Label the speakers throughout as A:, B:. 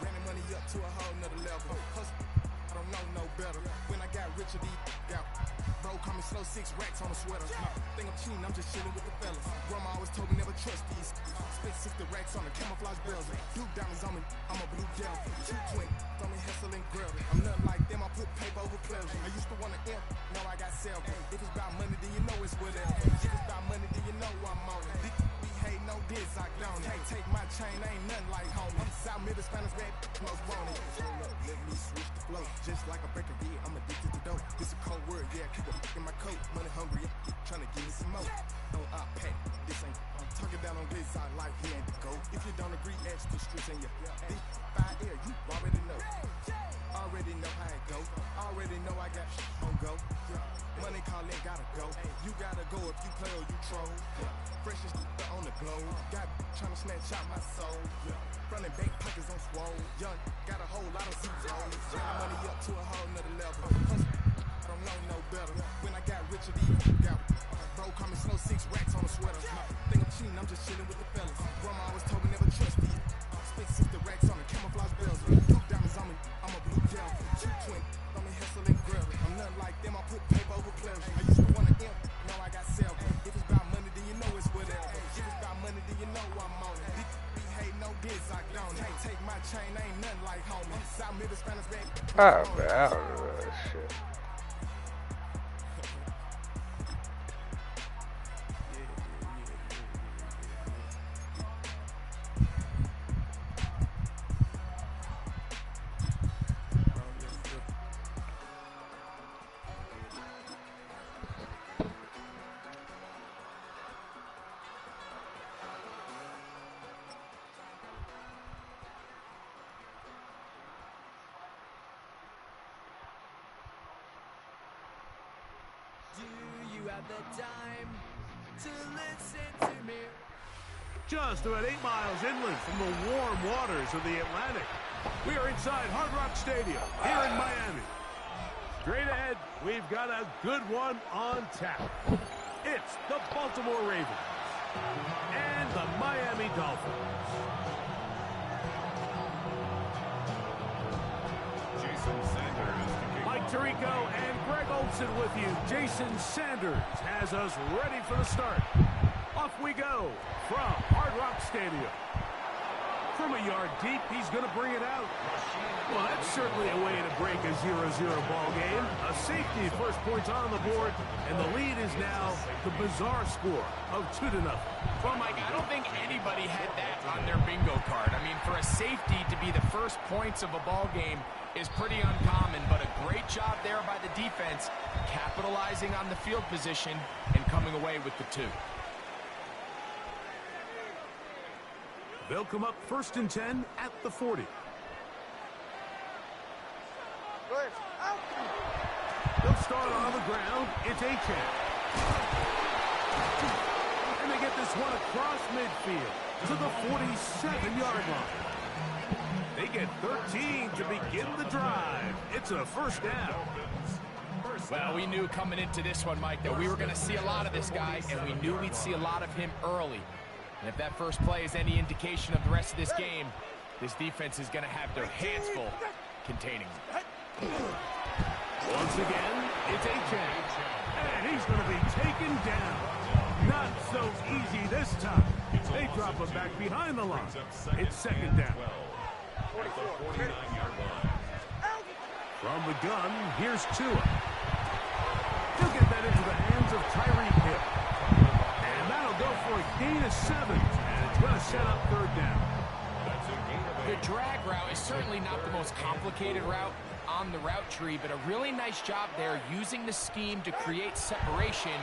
A: Running money up to a whole nother level. I don't know no better. When I got rich, got bro, call me slow 6 racks on a sweater. Think I'm cheating, I'm just chilling with the fellas. Grandma always told me never trust these. Spent 60 racks on the camouflage bells. Blue diamonds on me, I'm a blue devil. 220 on me, Hessel and Grell. I'm nothing like them, I put paper over pleasure. I used to want to imp, now I got self. If it's about money, then you know it's whatever. If it's about money, then you know I'm on it. Hate no diss, I don't. Can't take my chain, ain't nothing like homie. South Middle Spanish red, most want it. Let me switch the flow, just like a breaker beat. I'm addicted to dope. This a cold word, yeah. Keep a in my coat. Money hungry, trying to give me some more. On up pack, this ain't. I'm talking down on this side like he ain't the go. If you don't agree, ask the streets in your. This fire air, you already know. Already know how it go. Already know I got on go. Money calling, gotta go. You gotta go if you play or you troll. Freshest on the globe. Got trying to snatch out my soul. Running bank pockets on swole. Young, got a whole lot of zero. Running money up to a whole nother level. I don't know no better. When I got richer, got bro, call me slow 6 racks on a sweater. Think I'm cheating, I'm just chilling with the fellas. Grandma always told me never trust these. Spent 60 racks on the camouflage bells. Blue diamonds on me, I'm a blue devil. 220 on me, Hessel and Grell. I'm nothing like them, I put paper over pleasure. I used to want to imp, now I got self. If it's about money, then you know it's whatever. If it's about money, then you know I'm on it. We hate no diss, I don't. Can't take my chain, ain't nothing like homie. South Middle Spanish red.
B: Shit.
C: The time to listen to me.
D: Just about 8 miles inland from the warm waters of the Atlantic, we are inside Hard Rock Stadium here in Miami. Straight ahead, we've got a good one on tap. It's the Baltimore Ravens and the Miami Dolphins. Mike Tirico and Greg Olson with you. Jason Sanders has us ready for the start. Off we go from Hard Rock Stadium. From a yard deep, he's going to bring it out. Well, that's certainly a way to break a 0-0 ball game. A safety, first points on the board, and the lead is now the bizarre score of 2-0.
E: Well, Mike, I don't think anybody had that on their bingo card. I mean, for a safety to be the first points of a ball game is pretty uncommon, but a great job there by the defense, capitalizing on the field position and coming away with the 2.
D: They'll come up 1st and 10 at the 40. They'll start on the ground. It's H2H. And they get this one across midfield to the 47-yard line. They get 13 to begin the drive. It's a first down.
E: Well, we knew coming into this one, Mike, that we were going to see a lot of this guy, and we knew we'd see a lot of him early. And if that first play is any indication of the rest of this game, this defense is going to have their hands full containing him.
D: Once again, it's H2H, and he's going to be taken down. Not so easy this time. They drop him back behind the line. It's 2nd down. From the gun, here's Tua. He'll get that into the hands of Tyreek Hill. And that'll go for a gain of 7. And it's going to set up 3rd down.
E: The drag route is certainly not the most complicated route on the route tree, but a really nice job there using the scheme to create separation.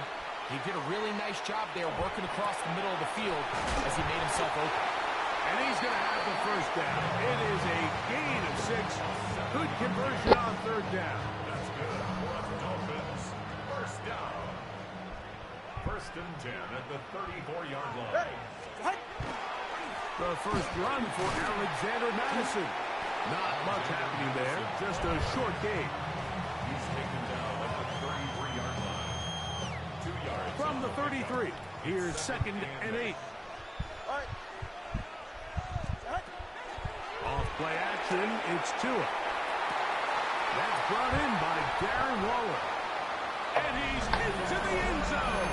E: He did a really nice job there working across the middle of the field as he made himself open.
D: And he's going to have the first down. It is a gain of 6. Good conversion on 3rd down.
F: That's good for the Dolphins. First down. 1st and 10 at the 34-yard line.
D: The first run for Alexander Madison. Not much happening there. Just a short gain.
F: He's taken down at the 33-yard line.
D: From the 33, here's 2nd and 8. Off play action, it's Tua. That's brought in by Darren Waller. And he's into the end zone.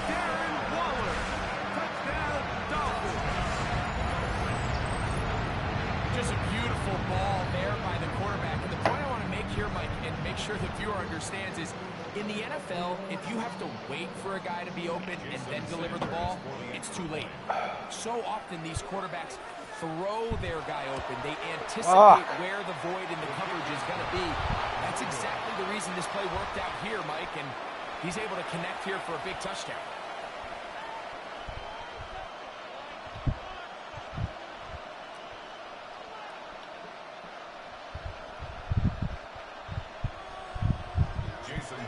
D: Darren Waller. Touchdown, Dolphins.
E: Just a beautiful ball there by the quarterback. And the point I want to make here, Mike, and make sure the viewer understands is, in the NFL, if you have to wait for a guy to be open and then deliver the ball, it's too late. So often these quarterbacks throw their guy open. They anticipate where the void in the coverage is going to be. That's exactly the reason this play worked out here, Mike, and he's able to connect here for a big touchdown.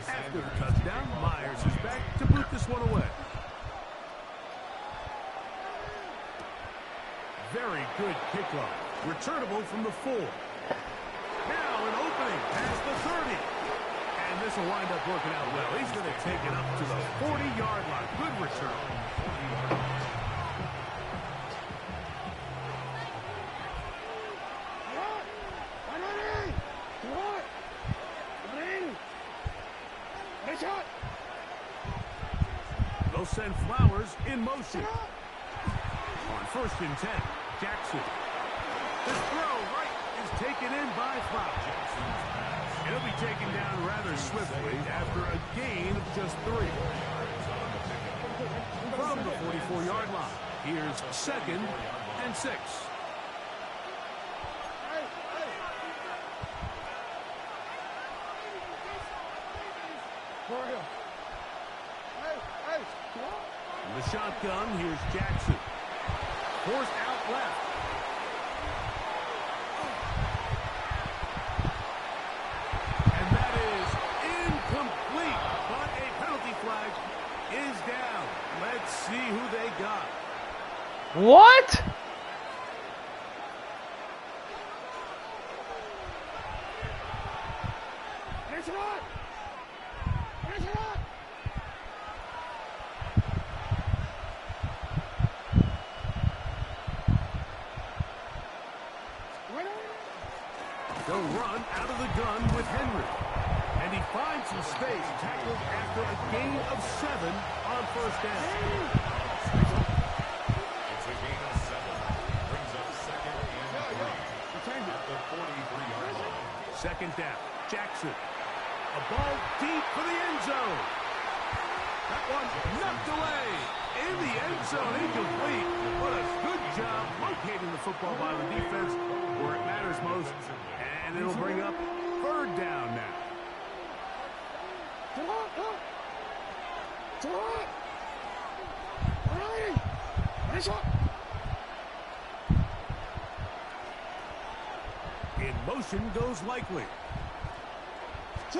D: After the touchdown, Myers is back to boot this one away. Very good kickoff. Returnable from the 4. Now an opening past the 30. And this will wind up working out well. He's going to take it up to the 40-yard line. Good return. They'll send Flowers in motion. On 1st and 10, Jackson. This throw right is taken in by Flowers. He'll be taken down rather swiftly after a gain of just 3. From the 44-yard line, here's 2nd and 6. In the shotgun, here's Jackson. Forced out left. And that is incomplete. But a penalty flag is down. Let's see who they got.
B: What?
D: They'll run out of the gun with Henry. And he finds some space, tackled after a gain of 7 on 1st down.
F: It's a gain of 7. Brings up 2nd and 3. At the 43-yard line.
D: 2nd down, Jackson. A ball deep for the end zone. That one knocked away. In the end zone, incomplete. What a good job locating the football by the defense where it matters most. And it'll bring up 3rd down now. In motion goes Likely. A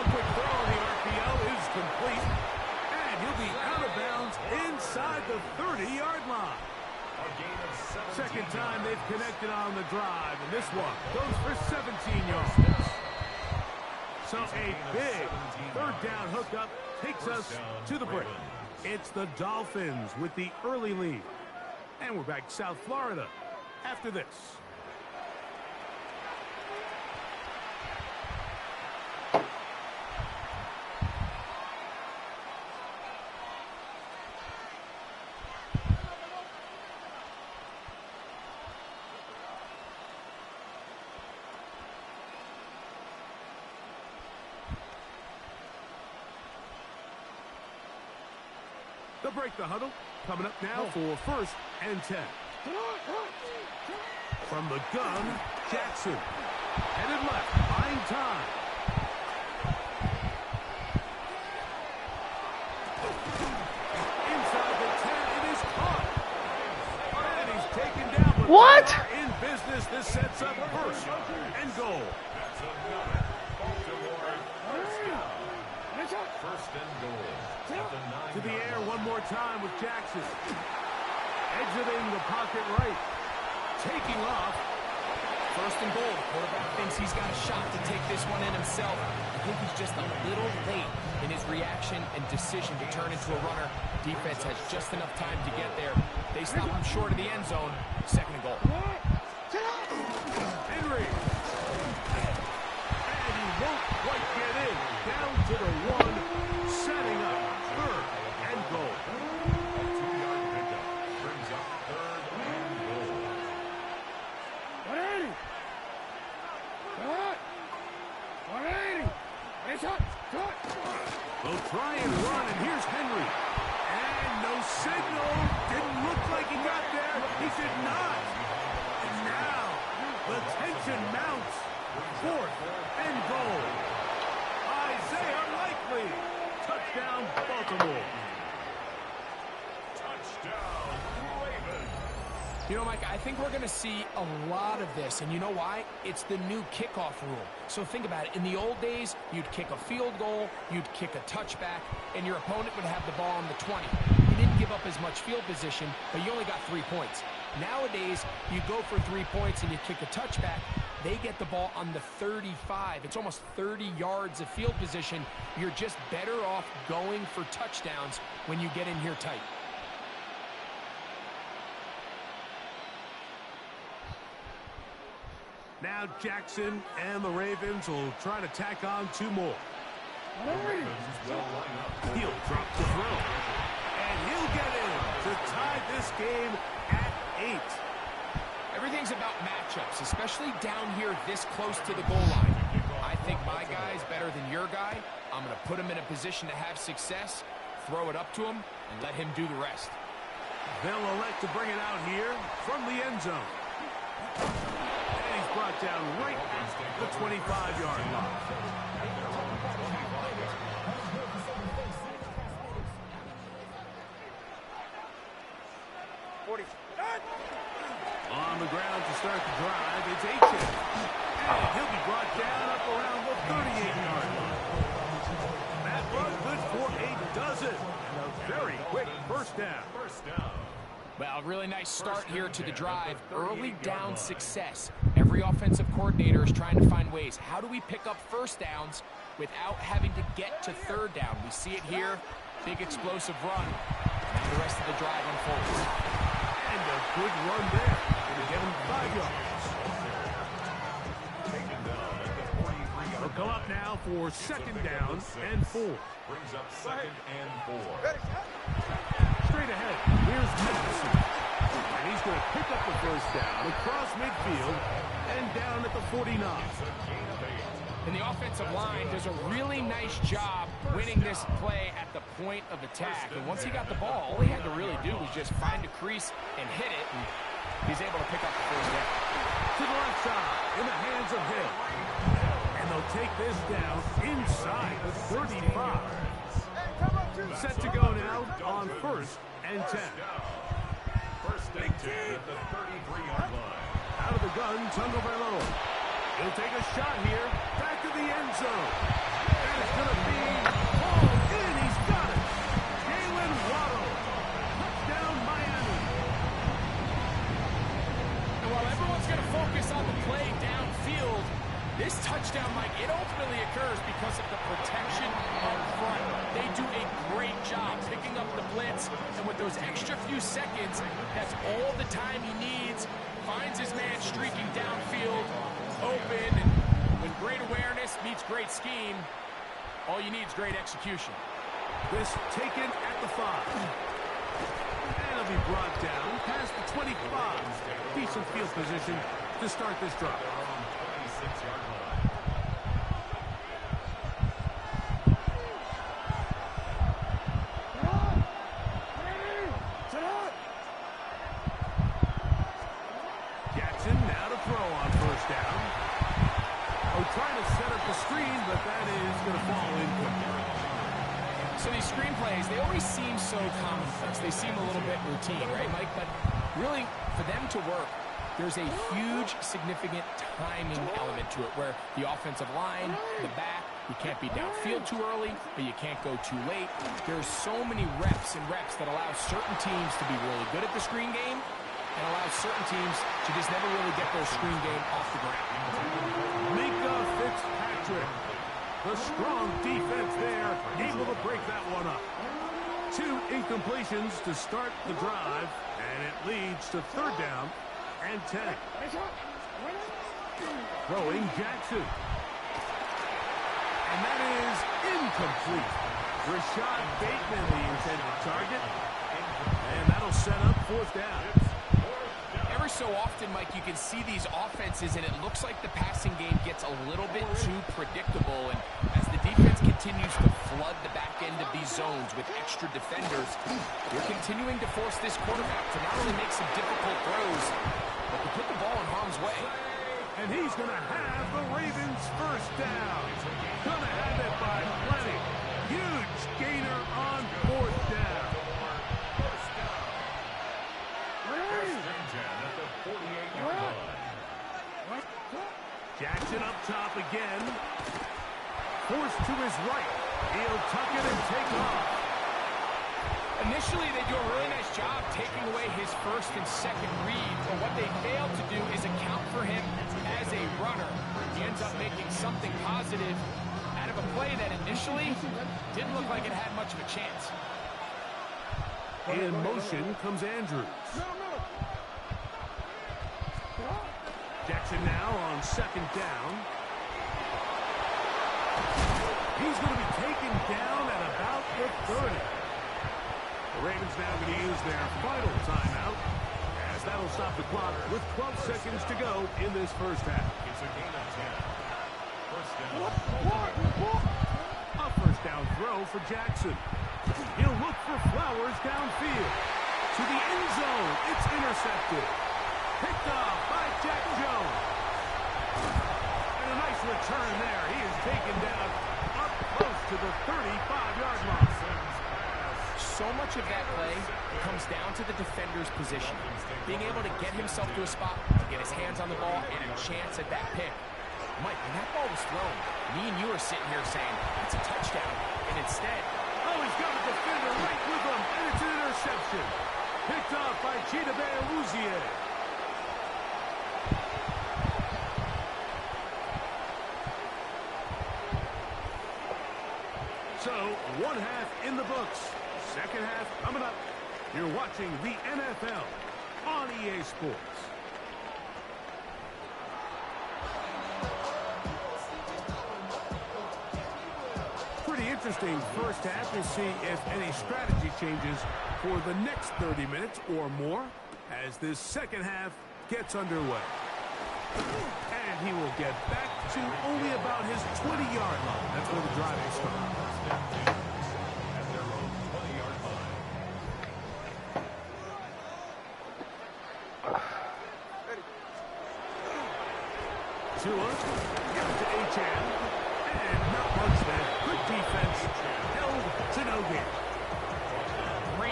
D: quick throw on the RPO is complete. And he'll be out of bounds inside the 30-yard line. Second time they've connected on the drive, and this one goes for 17 yards. So a big 3rd down hookup takes us to the break. It's the Dolphins with the early lead. And we're back to South Florida after this. They'll break the huddle. Coming up now for 1st and 10. From the gun, Jackson. Headed left, buying time. Inside the 10, it is caught. And he's taken down. But
B: what?
D: In business, this sets up 1st and goal.
F: That's another Baltimore first down. 1st and goal.
D: To the air one more time with Jackson. Exiting the pocket right. Taking off
E: first and goal. The quarterback thinks he's got a shot to take this one in himself. I think he's just a little late in his reaction and decision to turn into a runner. Defense has just enough time to get there. They stop him short of the end zone. Second and goal.
D: Henry. And he won't quite get in. Down to the 1, setting up third and goal.
F: A 2-yard pickup brings up third and goal.
D: They'll try and run, and here's Henry. And no signal. Didn't look like he got there. He did not. And now the tension mounts. Fourth and goal. Isaiah Likely. Touchdown, Baltimore.
F: Touchdown, Ravens.
E: You know, Mike, I think we're going to see a lot of this, and you know why? It's the new kickoff rule. So think about it. In the old days, you'd kick a field goal, you'd kick a touchback, and your opponent would have the ball on the 20. You didn't give up as much field position, but you only got 3 points. Nowadays, you go for 3 points and you kick a touchback, they get the ball on the 35. It's almost 30 yards of field position. You're just better off going for touchdowns when you get in here tight.
D: Now Jackson and the Ravens will try to tack on 2 more. He'll drop the throw. And he'll get in to tie this game at 8.
E: Everything's about matchups, especially down here this close to the goal line. I think my guy's better than your guy. I'm going to put him in a position to have success, throw it up to him, and let him do the rest.
D: They'll elect to bring it out here from the end zone. And he's brought down right at the 25-yard line. On the ground to start the drive, it's H2H. And he'll be brought down up around the 38-yard line. That run good for a dozen. And a very quick first down.
E: Well, really nice start here to the drive. Early down success. Every offensive coordinator is trying to find ways. How do we pick up first downs without having to get to third down? We see it here. Big explosive run. Now the rest of the drive unfolds.
D: And a good run there. Going to get him 5 yards. They'll come up now for second down and 4.
F: Brings up second and 4.
D: Straight ahead, here's Madison. And he's going to pick up the first down across midfield and down at the 49.
E: And the offensive line does a really nice job winning this play at the point of attack. And once he got the ball, all he had to really do was just find a crease and hit it. And he's able to pick up the first down.
D: To the left side, in the hands of Hill. And they'll take this down inside the 35. Set to go now on first and 10.
F: First and 10 at the 33-yard line.
D: Out of the gun, Tagovailoa. He'll take a shot here, back to the end zone. And it's going to be hauled in. He's got it. Jalen Waddle. Touchdown, Miami.
E: And while everyone's going to focus on the play downfield, this touchdown, Mike, it ultimately occurs because of the protection up front. They do a great job picking up the blitz, and with those extra few seconds, that's all the time he needs. Finds his man streaking downfield, open, and when great awareness meets great scheme, all you need is great execution.
D: This taken at the 5. And it'll be brought down past the 25. Decent field position to start this drive.
F: 26-yard line.
D: Jackson now to throw on first down. Oh, trying to set up the screen, but that is going to fall in quickly.
E: So these screen plays, they always seem so commonplace. They seem a little bit routine, right, Mike? But really, for them to work, there's a huge, significant timing element to it where the offensive line, the back, you can't be downfield too early, but you can't go too late. There's so many reps and reps that allow certain teams to be really good at the screen game and allows certain teams to just never really get their screen game off the ground.
D: Minka Fitzpatrick. The strong defense there, able to break that one up. 2 incompletions to start the drive, and it leads to 3rd down and 10. Throwing Jackson. And that is incomplete. Rashad Bateman, the intended target. And that'll set up 4th down.
E: Every so often, Mike, you can see these offenses, and it looks like the passing game gets a little bit too predictable. And as the defense continues to flood the back end of these zones with extra defenders, they're continuing to force this quarterback to not only make some difficult throws, but to put the ball in harm's way.
D: And he's going to have the Ravens 1st down. Going to have it by plenty. Huge gainer on 4th down. Jackson up top again. Forced to his right. He'll tuck it and take off.
E: Initially, they do a really nice job taking away his 1st and 2nd read, but what they fail to do is account for him as a runner. He ends up making something positive out of a play that initially didn't look like it had much of a chance.
D: In motion comes Andrews. Jackson now on 2nd down. He's going to be taken down at about the 30. The Ravens now going to use their final timeout, as that'll stop the clock with 12 seconds to go in this 1st half.
F: It's a gain of 10. First down.
D: A 1st down throw for Jackson. He'll look for Flowers downfield. To the end zone. It's intercepted. Picked off by Jack Jones. And a nice return there. He is taken down up close to the 35-yard line.
E: So much of that play comes down to the defender's position. Being able to get himself to a spot, to get his hands on the ball, and a chance at that pick. Mike, when that ball was thrown, me and you are sitting here saying, it's a touchdown. And instead,
D: oh, he's got a defender right with him, and it's an interception. Picked off by Chidobe Awuzie. So, 1 half in the books. 2nd half coming up. You're watching the NFL on EA Sports. Pretty interesting 1st half. We'll see if any strategy changes for the next 30 minutes or more as this 2nd half gets underway. And he will get back to only about his 20-yard line. That's where the drive will start.
F: At their own 20-yard line.
D: Tua, out to H.M. And not much there. Good defense. Held to no gain.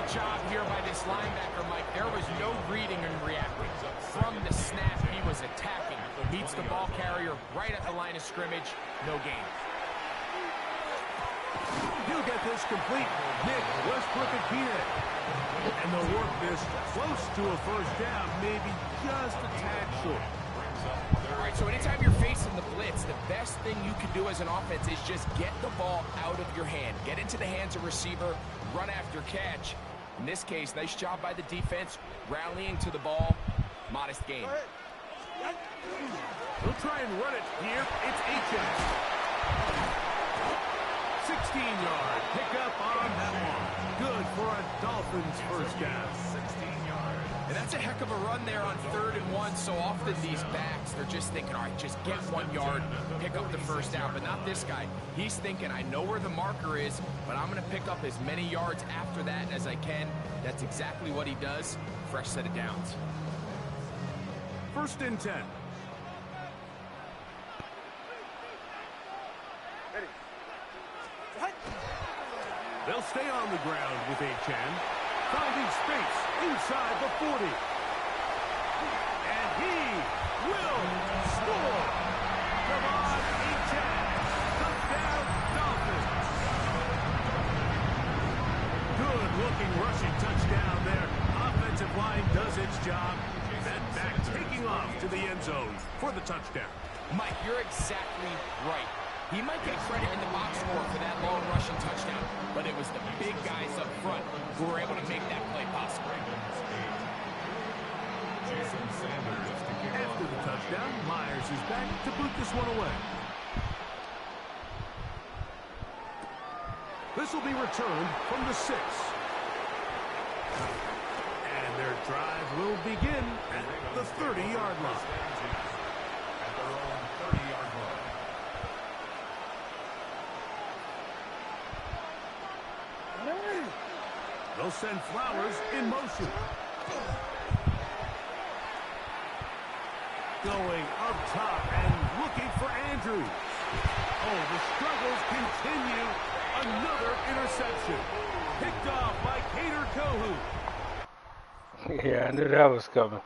E: great job here by this linebacker, Mike. There was no reading and reacting. From the snap, he was attacking. Beats the ball carrier right at the line of scrimmage. No gain.
D: He'll get this complete. Nick Westbrook again. And they'll work this close to a 1st down, maybe just a tad short.
E: All right, so anytime you're facing the blitz, the best thing you can do as an offense is just get the ball out of your hand. Get into the hands of receiver, run after catch. In this case, nice job by the defense, rallying to the ball. Modest gain.
D: He'll try and run it here. It's H2H. 16-yard pickup on that one. Good for a Dolphins 1st down. 16-yard.
E: And that's a heck of a run there on 3rd and 1. So often these backs, they're just thinking, all right, just get 1 yard, pick up the 1st down. But not this guy. He's thinking, I know where the marker is, but I'm going to pick up as many yards after that as I can. That's exactly what he does. Fresh set of downs.
D: 1st and 10. They'll stay on the ground with H.N. Finding space inside the 40. And he will score. Come on, H.N. Touchdown, Dolphins. Good looking rushing touchdown there. Offensive line does its job. And back taking off to the end zone for the touchdown.
E: Mike, you're exactly right. He might get credit in the box score for that long rushing touchdown, but it was the big guys up front who were able to make that play possible.
D: After the touchdown, Myers is back to boot this one away. This will be returned from the 6. And their drive will begin at the 30-yard line. They'll send Flowers in motion. Going up top and looking for Andrews. Oh, the struggles continue. Another interception. Picked off by Kader Kohu.
B: Yeah, I knew that was coming.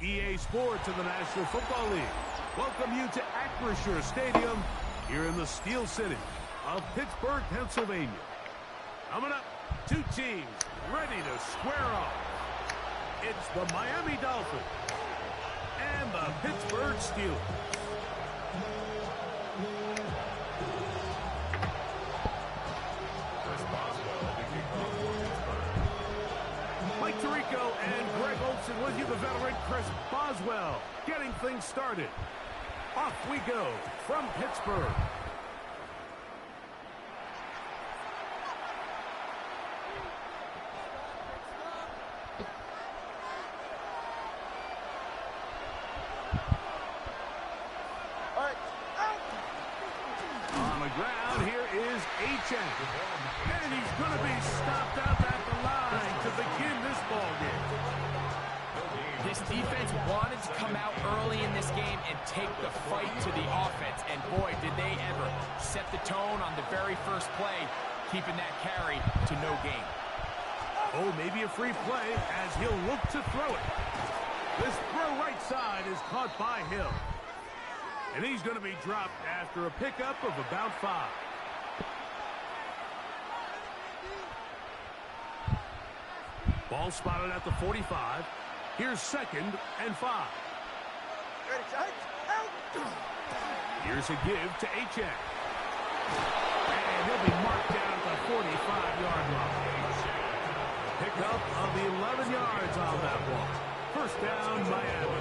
D: EA Sports of the National Football League welcome you to Acrisure Stadium here in the Steel City of Pittsburgh, Pennsylvania. Coming up, two teams ready to square off. It's the Miami Dolphins and the Pittsburgh Steelers. Mike Tirico and Greg Olsen with you, the veteran Chris Boswell, getting things started. Off we go from Pittsburgh. On the ground, here is H2H. And he's going to be stopped out at the line to begin this ball game.
E: This defense wanted to come out early in this game and take the fight to the offense. And boy, did they ever set the tone on the very first play, keeping that carry to no gain.
D: Oh, maybe a free play as he'll look to throw it. This throw right side is caught by Hill. And he's going to be dropped after a pickup of about 5. Ball spotted at the 45. Here's 2nd and 5. Here's a give to H2H. And he'll be marked down at the 45-yard line. Pickup of 11 yards on that one. First down, Miami.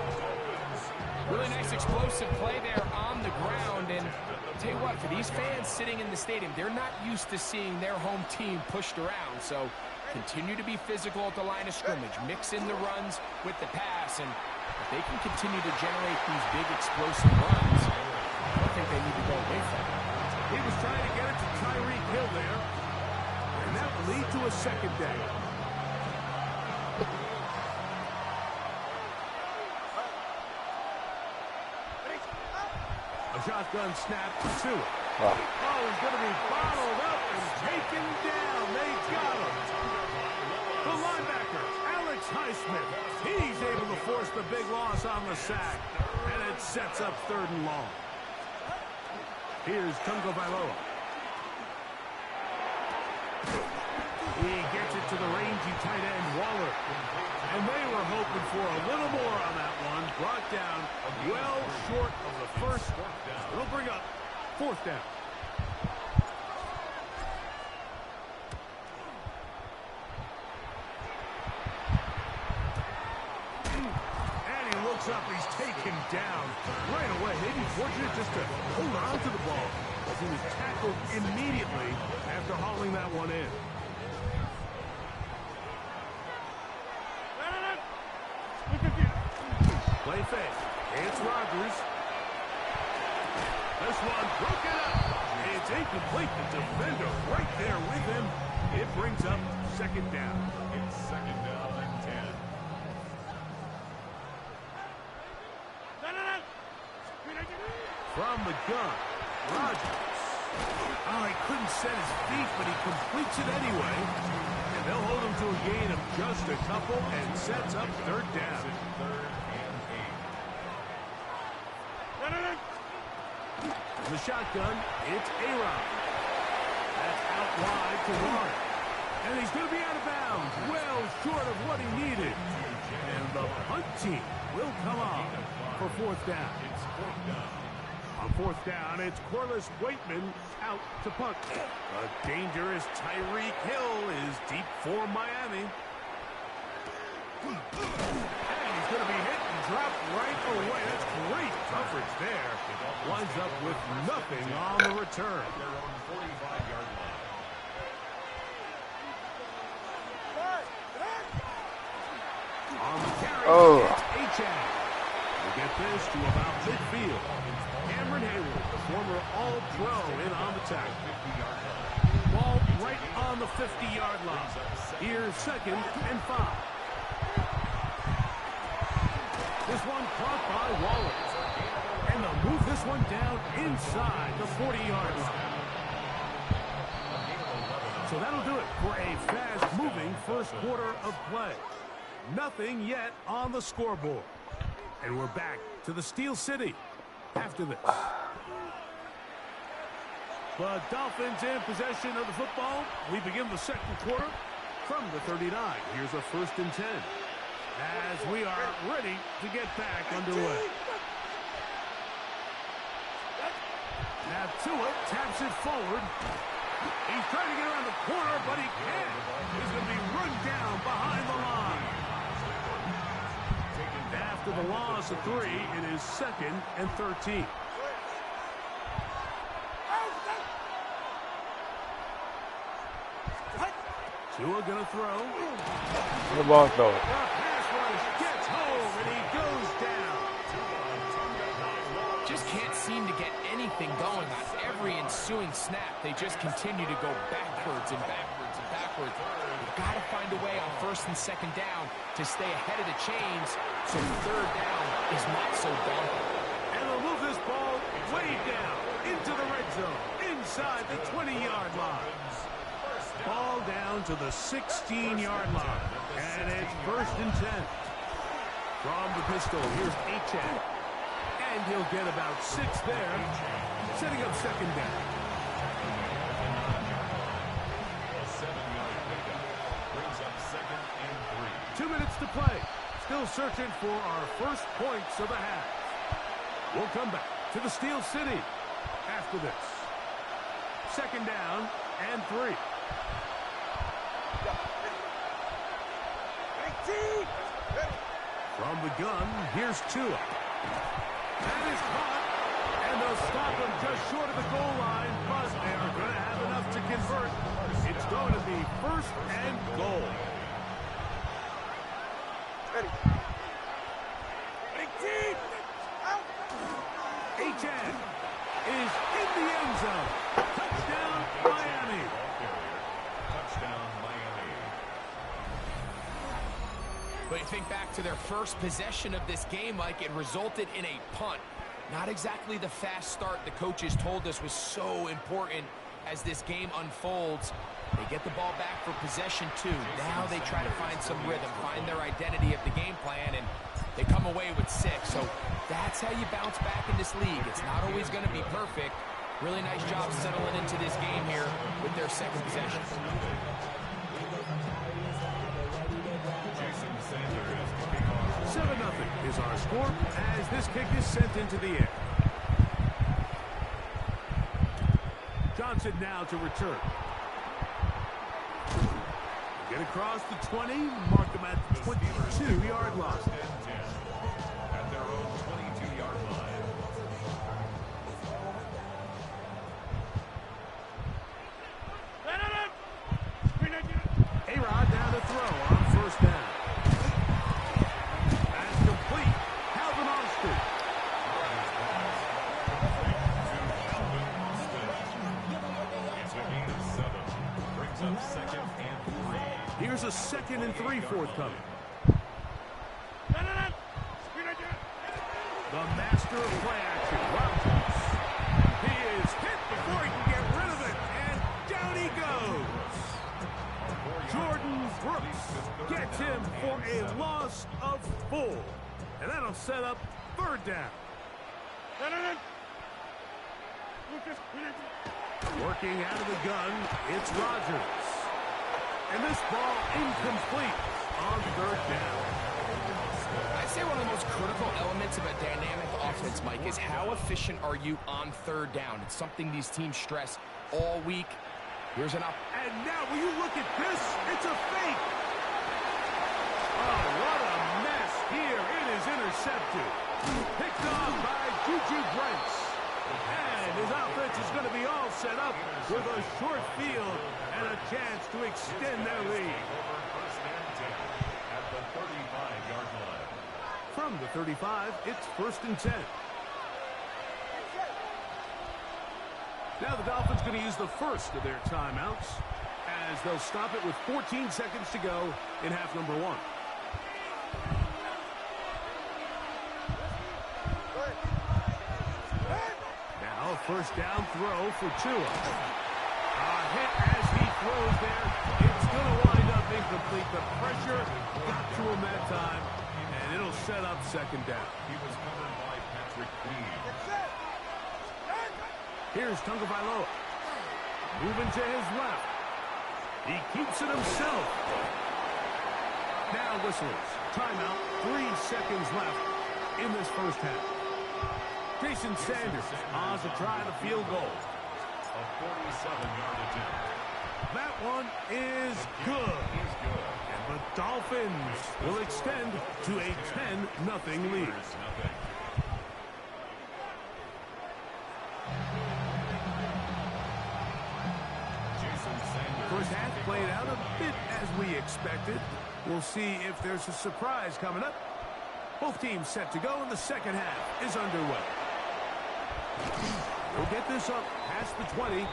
E: Really nice explosive play there on the ground. And I'll tell you what, for these fans sitting in the stadium, they're not used to seeing their home team pushed around. So continue to be physical at the line of scrimmage. Mix in the runs with the pass. And if they can continue to generate these big explosive runs, I don't think they need to go away from it.
D: He was trying to get it to Tyreek Hill there. And that will lead to a 2nd down. A shotgun snap to it. Oh, he's going to be bottled up and taken down. They got him. The linebacker, Alex Highsmith. He's able to force the big loss on the sack. And it sets up 3rd and long. Here's Tungo Bailoa. He gets it to the rangy tight end, Waller. And they were hoping for a little more on that one. Brought down well short of the first. It'll bring up 4th down. And he looks up. He's taken down right away. Maybe fortunate just to hold on to the ball as he was tackled immediately after hauling that one in. fake. It's Rodgers. This one broken up. It's incomplete. The defender right there with him. It brings up second down.
F: It's second down and 10.
D: From the gun, Rodgers. Oh, he couldn't set his feet, but he completes it anyway. And they'll hold him to a gain of just a couple and sets up third down.
F: Third and 8.
D: In the shotgun, it's A-Rod. That's out wide to Warren. And he's going to be out of bounds, well short of what he needed. And the punt team will come on for fourth down.
F: It's fourth down.
D: On fourth down, it's Corliss Waitman out to punt. A dangerous Tyreek Hill is deep for Miami. And he's going to be hit and dropped right away. That's great coverage there. Winds up with nothing on the return.
F: Their own 45-yard line.
D: On the carry,
B: Oh.
D: it's H2H. We'll get this to about midfield. Cameron Hayward, the former All-Pro, in on the tackle. Ball right on the 50-yard line. Here's second and 5. This one caught by Waller. And they'll move this one down inside the 40-yard line. So that'll do it for a fast-moving first quarter of play. Nothing yet on the scoreboard. And we're back to the Steel City after this. The Dolphins in possession of the football. We begin the second quarter from the 39. Here's a first and 10. As we are ready to get back underway. Now Tua taps it forward. He's trying to get around the corner, but he can't. He's going to be run down behind the line. After the loss of 3, it is second and 13. Tua going to throw.
B: The ball throw.
D: The pass rush gets home, and he goes down.
E: Just can't seem to get anything going on every ensuing snap. They just continue to go backwards and backwards and backwards. You've got to find a way on first and second down to stay ahead of the chains so third down is not so daunting.
D: And they'll move this ball way down into the red zone, inside the 20-yard line. Ball down to the 16-yard line. And it's first and 10. From the pistol, here's H2H. And he'll get about 6 there, setting up second down.
F: A 7-yard pickup brings up second and 3.
D: 2 minutes to play. Still searching for our first points of the half. We'll come back to the Steel City after this. Second down and 3. From the gun, here's Tua. That is caught. And they'll stop him just short of the goal line, but they are going to have enough to convert. It's going to be first and goal. H2H is in the end zone. Touchdown, Miami.
F: Touchdown, Miami.
E: But you think back to their first possession of this game, Mike, it resulted in a punt. Not exactly the fast start the coaches told us was so important as this game unfolds. They get the ball back for possession 2. Now they try to find some rhythm, find their identity of the game plan, and they come away with 6. So that's how you bounce back in this league. It's not always going to be perfect. Really nice job settling into this game here with their second possession.
D: 7-0 is our score as this kick is sent into the air. Johnson now to return. Get across the 20, mark them at the 22-yard line.
F: At their own 22-yard line.
D: A-Rod down to throw on first down. That's complete. Calvin on Here's a 2nd and 3 forthcoming. The master of play action, Rodgers. He is hit before he can get rid of it, and down he goes. Jordan Brooks gets him for a loss of 4, and that'll set up 3rd down. Working out of the gun, it's Rodgers. And this ball incomplete on 3rd down.
E: I'd say one of the most critical elements of a dynamic offense, Mike, is how efficient are you on 3rd down. It's something these teams stress all week. Here's an up.
D: And now, will you look at this? It's a fake. Oh, what a mess here. It is intercepted. Picked off by Juju Brents. And his offense is going to be all set up with a short field and a chance to extend their lead.
F: At the 35-yard line.
D: From the 35, it's 1st and 10. Now the Dolphins going to use the first of their timeouts as they'll stop it with 14 seconds to go in half number 1. Now 1st down throw for Tua. A hit as he throws there. It's going to wind up incomplete. The pressure got to him that time, and it'll set up 2nd down.
F: He was covered by Patrick Queen.
D: Here's Tagovailoa. Moving to his left. He keeps it himself. Now whistles. Timeout. 3 seconds left in this 1st half. Jason Sanders on to try the field goal.
F: A 47-yard attempt.
D: That one is good.
F: He's good.
D: And the Dolphins will extend to a 10-0 lead. First half played out a bit as we expected. We'll see if there's a surprise coming up. Both teams set to go, and the 2nd half is underway. They'll get this up past the 20.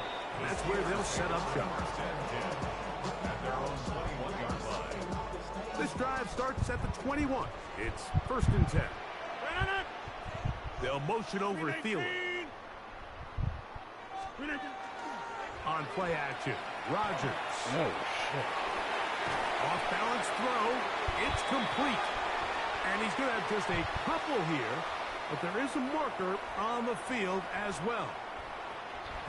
D: That's where they'll set up shop.
F: At their own 21-yard line.
D: This drive starts at the 21. It's 1st and 10. They'll motion over Thielen. On play action, Rodgers.
B: Oh, shit.
D: Off balance throw. It's complete. And he's going to have just a couple here, but there is a marker on the field as well.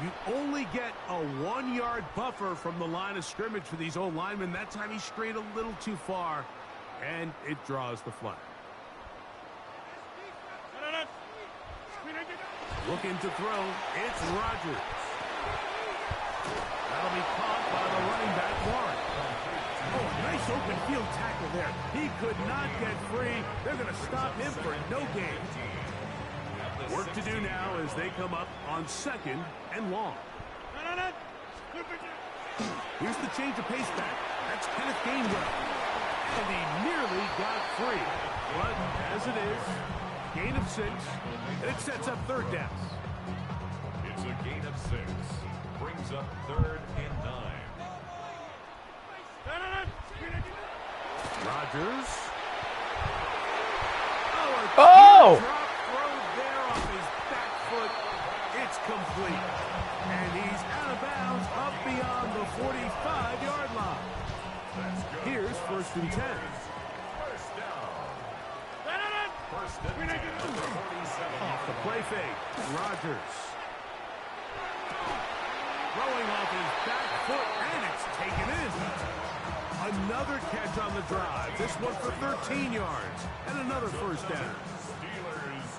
D: You only get a 1-yard buffer from the line of scrimmage for these old linemen. That time he strayed a little too far, and it draws the flag. Looking to throw, it's Rodgers. That'll be caught by the running back, Warren. Oh, nice open field tackle there. He could not get free. They're going to stop him for no gain. Work to do now as they come up on 2nd and long. Here's the change of pace back. That's Kenneth Gainwell. And he nearly got free. But as it is, gain of 6, and it sets up 3rd down.
F: It's a gain of 6. Brings up 3rd and 9.
D: Rodgers.
B: Oh!
D: Drop throw there off his back foot. It's complete. And he's out of bounds up beyond the 45-yard line. Here's 1st and 10.
F: First down. First and 10 at the 47.
D: Off the play fake. Rodgers. Throwing off his back foot, and it's taken in. Another catch on the drive. This one for 13 yards. And another 1st down.
F: Steelers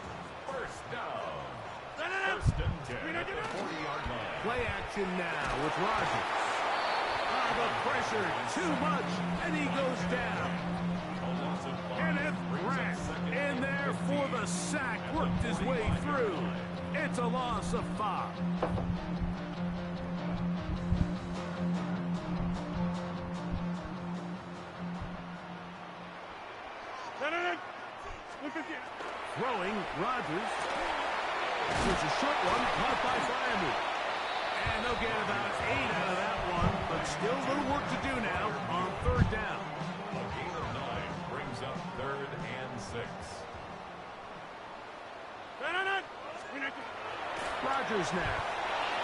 F: first down. First and 10 at the 40-yard line.
D: Play action now with Rodgers. The pressure too much, and he goes down.
F: A loss of 5.
D: Kenneth Grant in there for the sack. Worked his way through. It's a loss of 5. Throwing, Rodgers. It's a short one, caught by Miami. And they'll get about 8 out of that one, but still a little work to do now on third down.
F: A gain of 9 brings up 3rd and 6.
D: Rodgers now.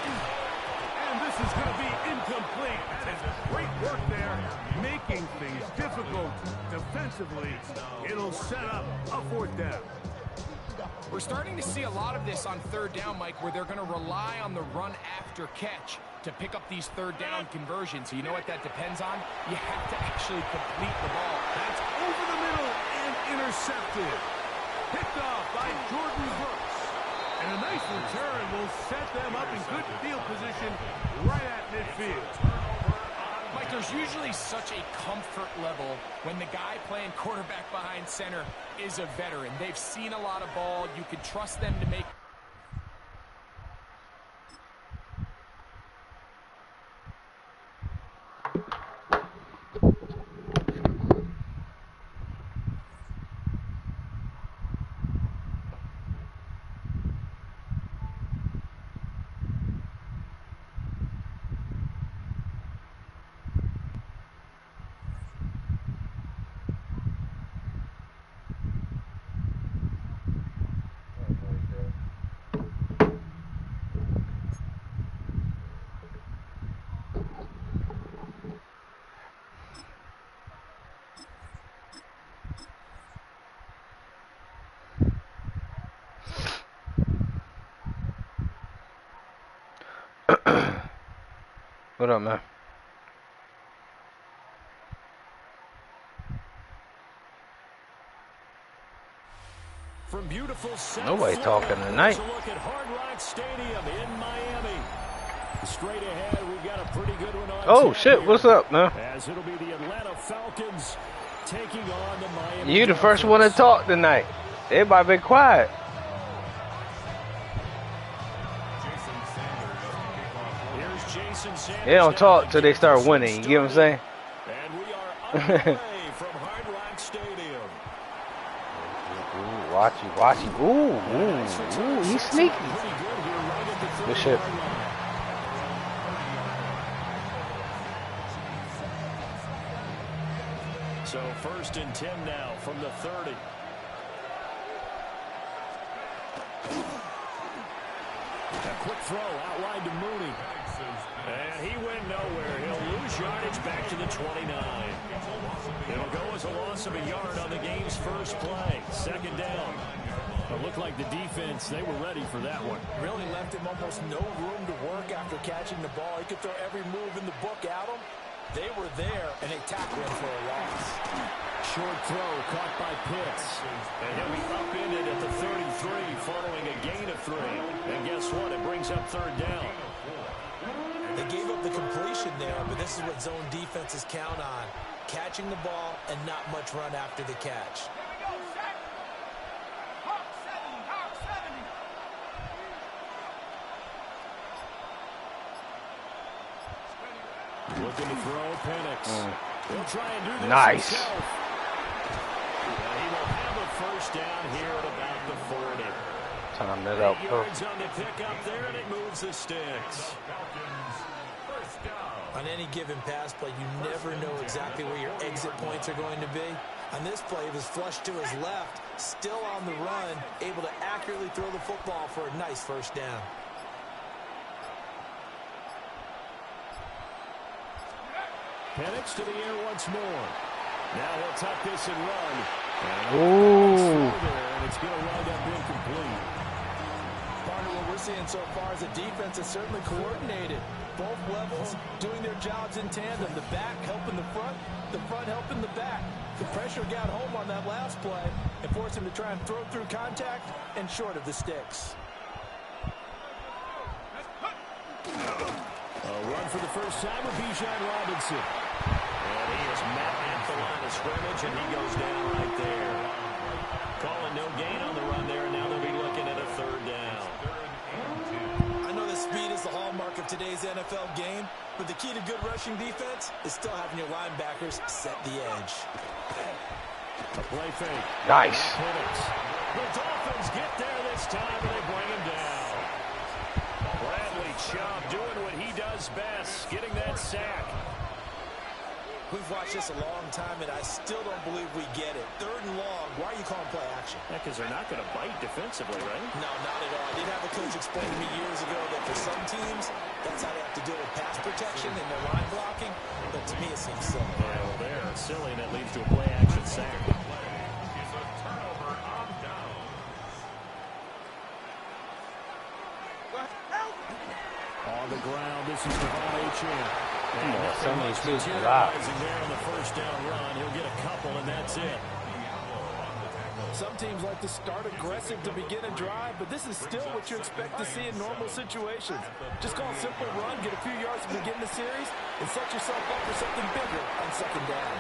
D: And this is going to be incomplete. That is great work there, making things difficult defensively. It'll set up a 4th down.
E: We're starting to see a lot of this on third down, Mike, where they're going to rely on the run after catch to pick up these third down conversions. So you know what that depends on? You have to actually complete the ball.
D: That's over the middle and intercepted. Picked off by Jordan Brooks. And a nice return will set them up in good field position right at midfield.
E: Mike, there's usually such a comfort level when the guy playing quarterback behind center is a veteran. They've seen a lot of ball. You can trust them to make...
B: What up, man?
G: From beautiful South
B: Nobody
G: Florida,
B: talking tonight.
G: let's look at Hard Rock Stadium in Miami. Straight ahead, we've got a pretty good one on
B: Oh
G: tap
B: shit,
G: here,
B: what's up, man?
G: as it'll be the Atlanta Falcons taking on the Miami
B: You the first one to
G: Dolphins.
B: talk tonight. Everybody been quiet.
F: Jason Sanders to kick off.
G: Here's Jason Sanders.
B: They don't talk till they start winning. You get what I'm saying?
G: And we are underway from Hard Rock Stadium.
B: Ooh, watch you, watch you. Ooh, he's sneaky.
G: Pretty good here right at the
B: Good shit.
G: 30-yard line. So 1st and 10 now from the 30. A quick throw outlined to Mooney. And he went nowhere. He'll lose yardage back to the 29. It'll go as a loss of a yard on the game's first play. 2nd down. It looked like the defense, they were ready for that one.
H: Really left him almost no room to work after catching the ball. He could throw every move in the book at him. They were there, and they tackled him for a loss.
G: Short throw caught by Pitts. And he'll be upended at the 33 following a gain of 3. And guess what? It brings up 3rd down.
H: They gave up the completion there, but this is what zone defenses count on. Catching the ball and not much run after the catch.
G: Looking to throw Penix. He'll try and do this
B: Nice.
G: himself. And he will have a 1st down here at about the 40.
B: Time that up,
G: 8
B: bro.
G: yards on the pickup there, and it moves the sticks.
F: Falcons, 1st down.
H: On any given pass play, you never know exactly where your exit points are going to be. On this play, it was flushed to his left, still on the run, able to accurately throw the football for a nice 1st down.
G: Penix to the air once more. Now he'll tuck this and run.
B: Ooh.
G: And it's going to wind up incomplete.
H: Partner, what we're seeing so far is a defense that's certainly coordinated. Both levels doing their jobs in tandem. The back helping the front helping the back. The pressure got home on that last play and forced him to try and throw through contact and short of the sticks.
G: A run for the first time with Bijan Robinson. And he is met at the line of scrimmage, and he goes down right there. Calling no gain on the run there, and now they'll be looking at a 3rd down.
H: I know that speed is the hallmark of today's NFL game, but the key to good rushing defense is still having your linebackers set the edge.
G: A play fake.
B: Nice.
G: Penix. The Dolphins get there this time, and they bring him down. Bradley Chubb doing what
H: We've watched this a long time, and I still don't believe we get it. 3rd and long. Why are you calling play action?
G: Yeah, because they're not going to bite defensively, right?
H: No, not at all. I did have a coach explain to me years ago that for some teams, that's how they have to deal with pass protection and their line blocking. But to me, it seems silly.
G: Yeah, well, they're silly, and that leads to a play action sack.
F: It's a turnover on down.
G: On the ground, this is H2H.
B: Come on, somebody's too loud.
G: There on the first down run, he'll get a couple, and that's it.
H: Some teams like to start aggressive to begin a drive, but this is still what you expect to see in normal situations. Just call a simple run, get a few yards to begin the series, and set yourself up for something bigger on 2nd down.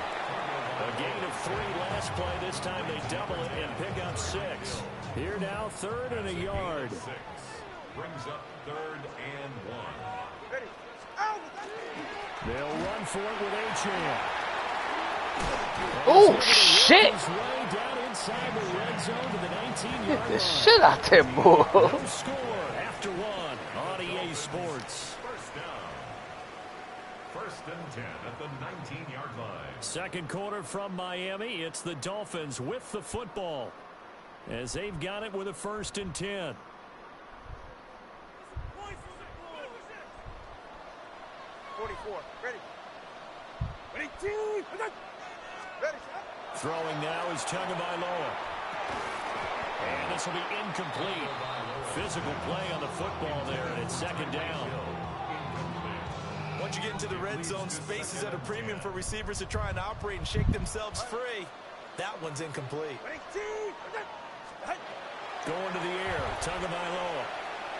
G: A gain of 3 last play. This time they double it and pick up 6. Here now, 3rd and a yard.
F: 6 brings up 3rd and 1.
A: Ready.
G: They'll run for it with H2H.
B: Oh, shit!
G: His way down inside the red zone to the 19-yard
B: Get the
G: line.
B: shit out there, boy.
G: No score after 1 on EA Sports.
F: 1st down. 1st and 10 at the 19-yard line.
G: Second quarter from Miami. It's the Dolphins with the football as they've got it with a 1st and 10.
A: Ready.
G: Throwing now is Tagovailoa. And this will be incomplete. Physical play on the football there, and it's 2nd down.
H: Once you get into the red zone, space is at a premium for receivers to try and operate and shake themselves free. That one's incomplete.
G: Going to the air, Tagovailoa.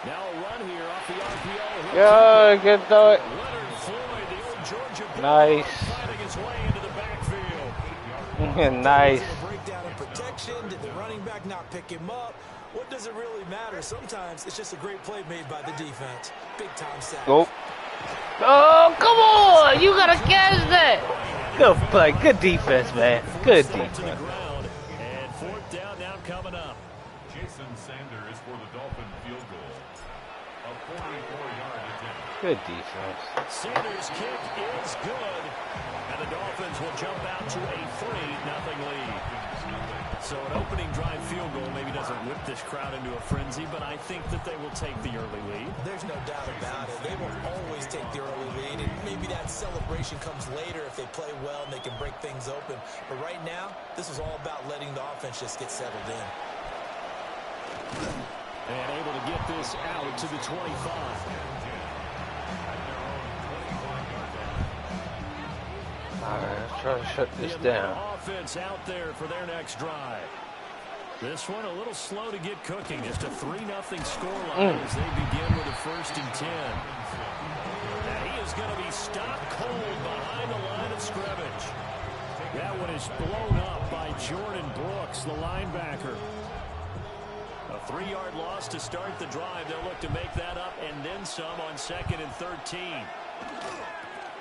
G: Now a run here off the RPO.
B: Yeah, good throw it.
G: Leonard Floyd, the old Georgia
B: Nice.
G: fighting his way into the backfield.
B: Nice.
H: Breakdown in protection. Did the running back not pick him up? What does it really matter? Sometimes it's just a great play made by the defense. Big time sack.
B: Go. Oh, come on! You gotta catch that. Good play. Good defense, man. Good
G: To the
B: defense.
G: ground. And 4th down now coming up.
F: Jason Sanders for the Dolphin field goal. A 44-yard attempt.
B: Good defense.
G: Sanders' kick is good. And the Dolphins will jump out to a 3-0 lead. So an opening drive field goal maybe doesn't whip this crowd into a frenzy, but I think that they will take the early lead.
H: There's no doubt about it. They will always take the early lead, and maybe that celebration comes later if they play well and they can break things open. But right now, this is all about letting the offense just get settled in.
G: And able to get this out to the 25.
B: All right, let's try to shut this down.
G: Offense out there for their next drive. This one a little slow to get cooking. Just a 3-0 scoreline as they begin with a 1st and 10. And he is going to be stopped cold behind the line of scrimmage. That one is blown up by Jordan Brooks, the linebacker. A 3-yard loss to start the drive. They'll look to make that up and then some on 2nd and 13.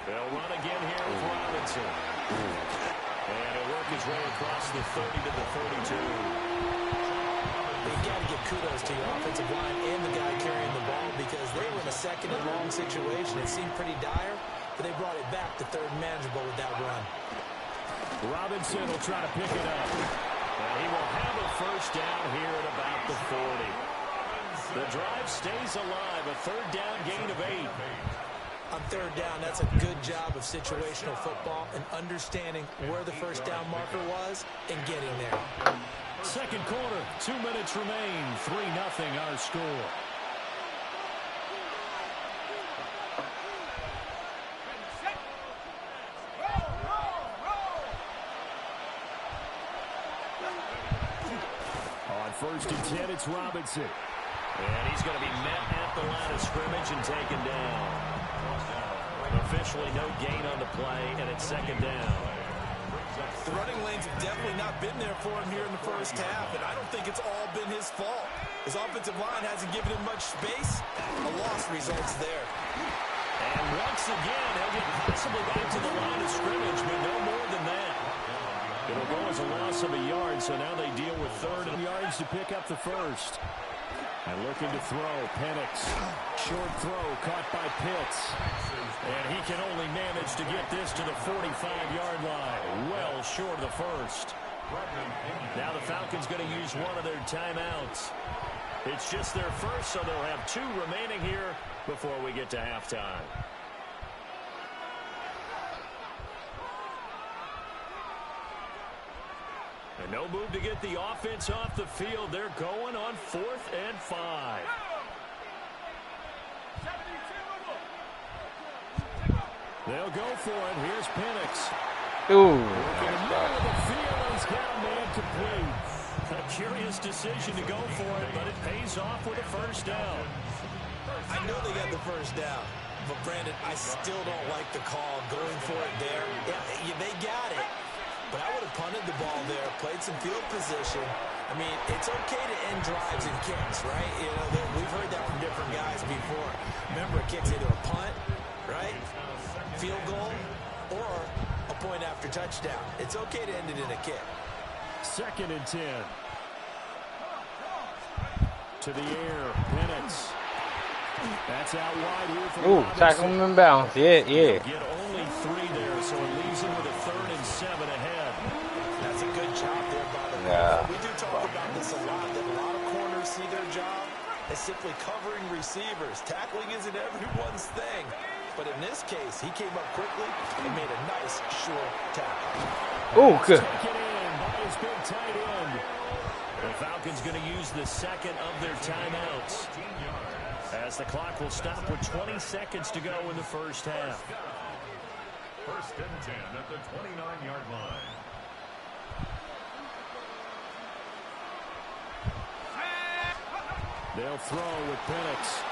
G: They'll run again here with Robinson. And he'll work his way across the 30 to the 32.
H: You've got to give kudos to your offensive line and the guy carrying the ball because they were in a 2nd and long situation. It seemed pretty dire, but they brought it back to 3rd and manageable with that run.
G: Robinson will try to pick it up. And he will have a 1st down here at about the 40. The drive stays alive. A 3rd down gain of 8.
H: On 3rd down, that's a good job of situational football and understanding where the 1st down marker was and getting there.
G: Second quarter, 2 minutes remain. 3-0 our score. On 1st and 10, it's Robinson. And he's going to be met at the line of scrimmage and taken down. Officially no gain on the play, and it's 2nd down.
H: The running lanes have definitely not been there for him here in the 1st half, and I don't think it's all been his fault. His offensive line hasn't given him much space. A loss results there.
G: And once again, he'll get possibly back to the line of scrimmage, but no more than that. It'll go as a loss of a yard, so now they deal with 3rd and yards to pick up the 1st. And looking to throw, Penix. Short throw caught by Pitts. And he can only manage to get this to the 45-yard line. Well short of the first. Now the Falcons going to use one of their timeouts. It's just their first, so they'll have 2 remaining here before we get to halftime. And no move to get the offense off the field. They're going on 4th and 5. They'll go for it. Here's Penix.
B: Ooh.
G: In the middle of the field, he's got a man complete. A curious decision to go for it, but it pays off with a first down.
H: I know they got the first down, but Brandon, I still don't like the call going for it there. Yeah, they got it, but I would have punted the ball there, played some field position. I mean, it's okay to end drives and kicks, right? You know, we've heard that from different guys before. Remember, a kick's either a punt, right, field goal, or a point after touchdown. It's okay to end it in a kick.
G: 2nd and 10. To the air, Penix. That's out wide here for
B: Ooh, tackle him in bounds. Yeah.
G: Get only 3 there, so it leaves him with a 3rd and 7 ahead.
H: That's a good job there by the corner. We do talk about this a lot, that a lot of corners see their job as simply covering receivers. Tackling isn't everyone's thing. But in this case, he came up quickly and made a nice, short tackle.
B: Ooh, good.
G: Taken in by his big tight end. The Falcons going to use the 2nd of their timeouts, as the clock will stop with 20 seconds to go in the first half.
F: 1st and 10 at the 29-yard line.
G: They'll throw with Penix.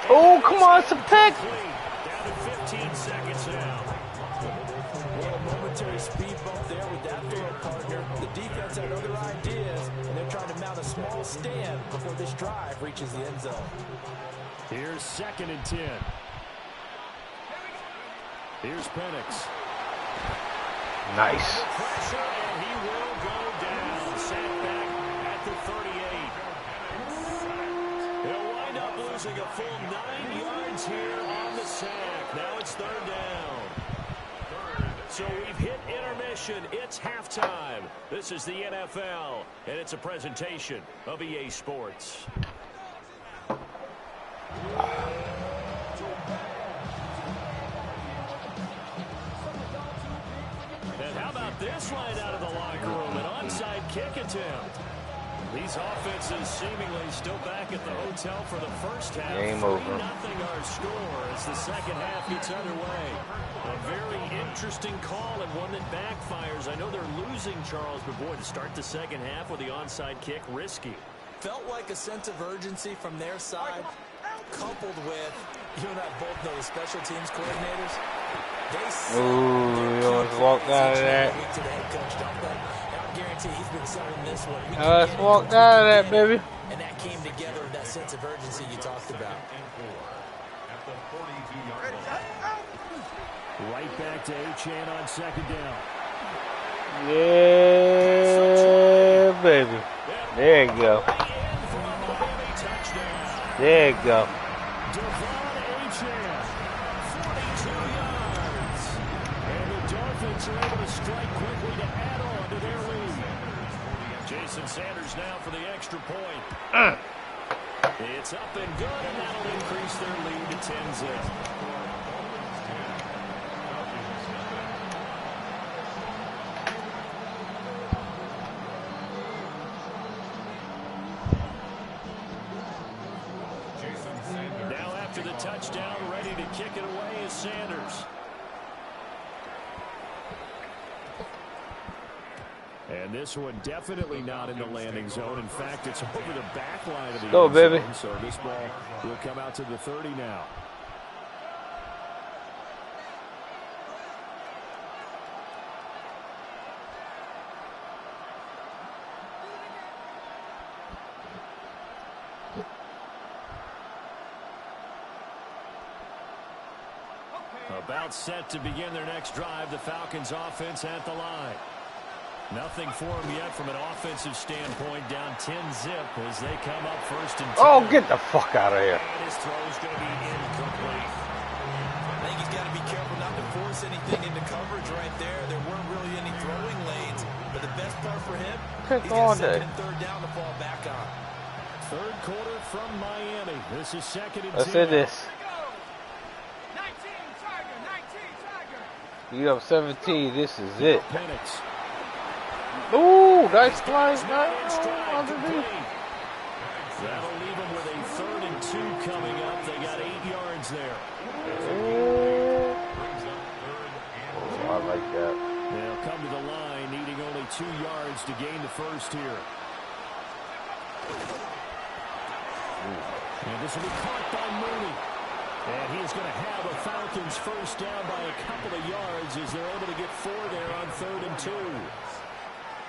B: Oh, come on, it's a pick.
G: Down to 15 seconds now.
H: Well, momentary speed bump there with that throw partner. The defense had other ideas, and they're trying to mount a small stand before this drive reaches the end zone.
G: Here's 2nd and 10. Here's Penix.
B: Nice.
G: Pressure, and he will go down. Sat back at the 38. He'll wind up losing a full 9 yards here on the sack. Now it's 3rd down. So we've hit intermission. It's halftime. This is the NFL, and it's a presentation of EA Sports. And how about this line out of the locker room? An onside kick attempt. These offenses seemingly still back at the hotel for the first half.
B: Game over.
G: 3-0 our score as the second half gets underway. A very interesting call and one that backfires. I know they're losing, Charles, but boy, to start the second half with the onside kick, risky.
H: Felt like a sense of urgency from their side, coupled with, you and I both know the special teams coordinators.
B: Ooh, you almost walked out of that.
H: To the head coach, don't they? And I guarantee he's been selling this one.
B: Let's walk out of that, baby.
H: And that came together with that sense of urgency you talked about.
F: At the 42-yard line.
G: Right back to H2H on 2nd down.
B: Yeah, baby. There you go. There you go.
G: Are able to strike quickly to add on to their lead. Jason Sanders now for the extra point. It's up and good, and that'll increase their lead to 10-zip. Now after the touchdown, ready to kick it away is Sanders. And this one definitely not in the landing zone. In fact, it's over the back line of the
B: go, baby.
G: Zone, so this ball will come out to the 30 now. About set to begin their next drive. The Falcons offense at the line. Nothing for him yet from an offensive standpoint. Down 10-zip as they come up first and 10.
B: Oh, get the fuck out of here.
G: And his throw is going to be incomplete.
H: I think he's got to be careful not to force anything into coverage right there. There weren't really any throwing lanes. But the best part for him, he's got second and third down to fall back on.
G: Third quarter from Miami. This is second and 10.
B: Let's do this.
C: 19 Tiger, 19 Tiger.
B: You have 17. This is it.
G: Penix.
B: Ooh, nice play.
G: That'll leave them with a 3rd and 2 coming up. They got 8 yards there.
B: Oh, I like that.
G: They'll come to the line, needing only 2 yards to gain the first here. And this will be caught by Mooney. And he's going to have a Falcons first down by a couple of yards as they're able to get 4 there on 3rd and 2.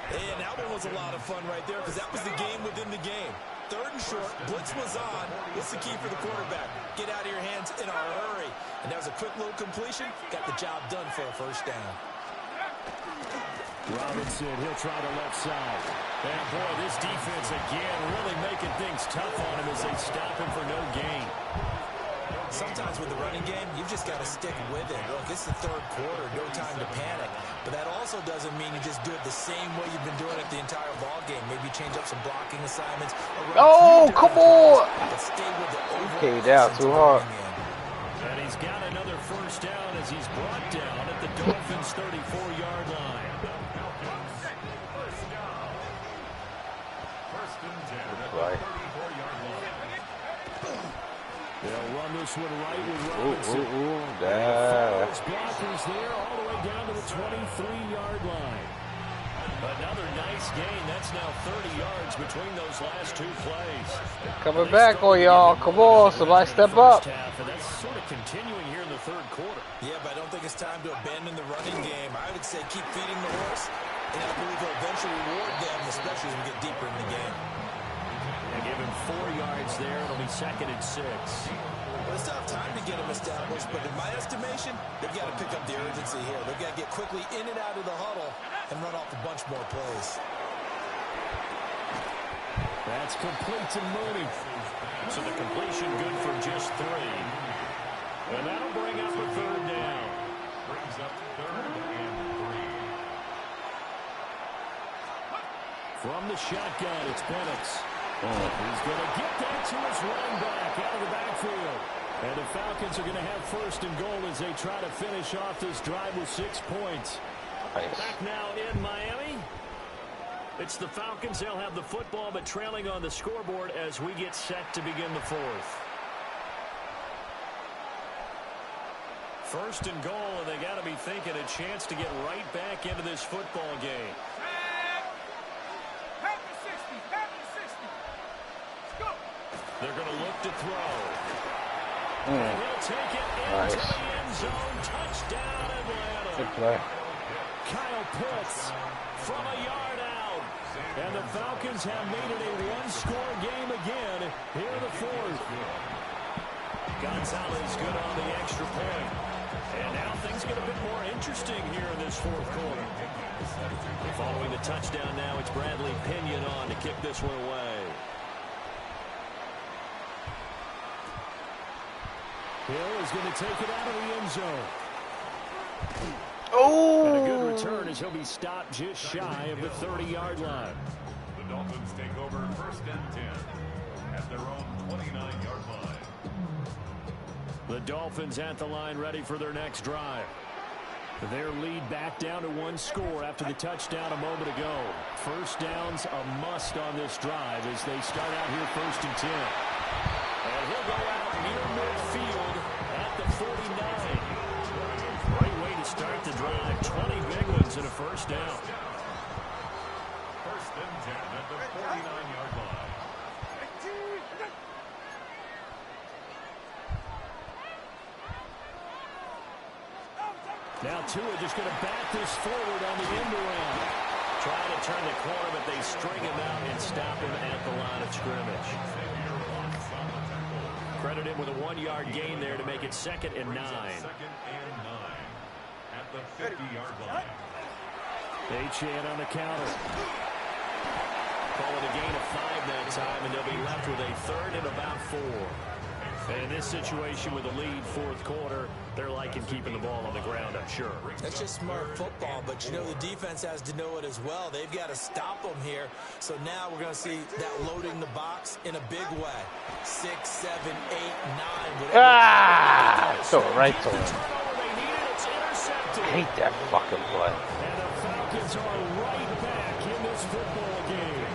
H: And that one was a lot of fun right there because that was the game within the game. 3rd and short, blitz was on. What's the key for the quarterback? Get out of your hands in a hurry. And that was a quick little completion. Got the job done for a first down.
G: Robinson, he'll try the left side. And boy, this defense again really making things tough on him as they stop him for no gain.
H: Sometimes with the running game, you've just got to stick with it. Look, it's the 3rd quarter, no time to panic. But that also doesn't mean you just do it the same way you've been doing it the entire ball game. Maybe change up some blocking assignments.
B: Oh, come on!
H: But stay with the overall
B: Okay, down too hard.
G: And he's got another first down as he's brought down at the Dolphins' 34-yard line.
F: First and 10 at the
B: Right.
F: 34-yard line.
G: They'll run this one right with Robinson.
B: That's
G: Blockers there all the way down to the 23-yard line. Another nice gain. That's now 30 yards between those last 2 plays.
B: coming back on y'all. Come on, somebody step up.
G: And that's sort of continuing here in the 3rd quarter.
H: Yeah, but I don't think it's time to abandon the running game. I would say keep feeding the horse, and I believe he'll eventually reward them, especially as we get deeper in the game.
G: They give him 4 yards there. It'll be 2nd and 6.
H: Well, it's not time to get them established, but in my estimation, they've got to pick up the urgency here. They've got to get quickly in and out of the huddle and run off a bunch more plays.
G: That's complete to Mooney. So the completion good for just 3. And that'll bring up a 3rd down.
F: Brings up 3rd and 3.
G: From the shotgun, it's Penix. He's going to get that to his running back out of the backfield. And the Falcons are going to have 1st and goal as they try to finish off this drive with 6 points.
B: Nice.
G: Back now in Miami. It's the Falcons. They'll have the football, but trailing on the scoreboard as we get set to begin the 4th. 1st and goal, and they got to be thinking a chance to get right back into this football game. They're going to look to throw. And he'll take it into the end zone. Touchdown, Atlanta.
B: Good play.
G: Kyle Pitts from a yard out. And the Falcons have made it a 1-score game again here in the 4th. Gonzalez good on the extra point. And now things get a bit more interesting here in this 4th quarter. Following the touchdown now, it's Bradley Pinion on to kick this one away. Hill is going to take it out of the end zone.
B: Oh!
G: And a good return as he'll be stopped just shy of the 30-yard line.
F: The Dolphins take over 1st and 10 at their own 29-yard line.
G: The Dolphins at the line ready for their next drive. Their lead back down to 1 score after the touchdown a moment ago. First down's a must on this drive as they start out here 1st and 10. And he'll go out near midfield at the 49. Great way to start the drive. 20 big ones and a first down.
F: 1st and 10 at the 49-yard line.
G: Now Tua just going to back this forward on the end around. Trying to turn the corner, but they string him out and stop him at the line of scrimmage. Credit him with a 1-yard gain there to make it 2nd and 9.
F: 2nd and 9 at the 50-yard line.
G: H2H on the counter. Calling a gain of 5 that time, and they'll be left with a third and about 4. And in this situation with a lead, fourth quarter, they're liking keeping the ball on the ground, I'm sure.
H: That's just smart football, but you know the defense has to know it as well. They've got to stop them here. So now we're going to see that loading the box in a big way. 6, 7, 8, 9.
B: Ah! So right to him. I hate that fucking play.
G: And the Falcons are right back in this football game.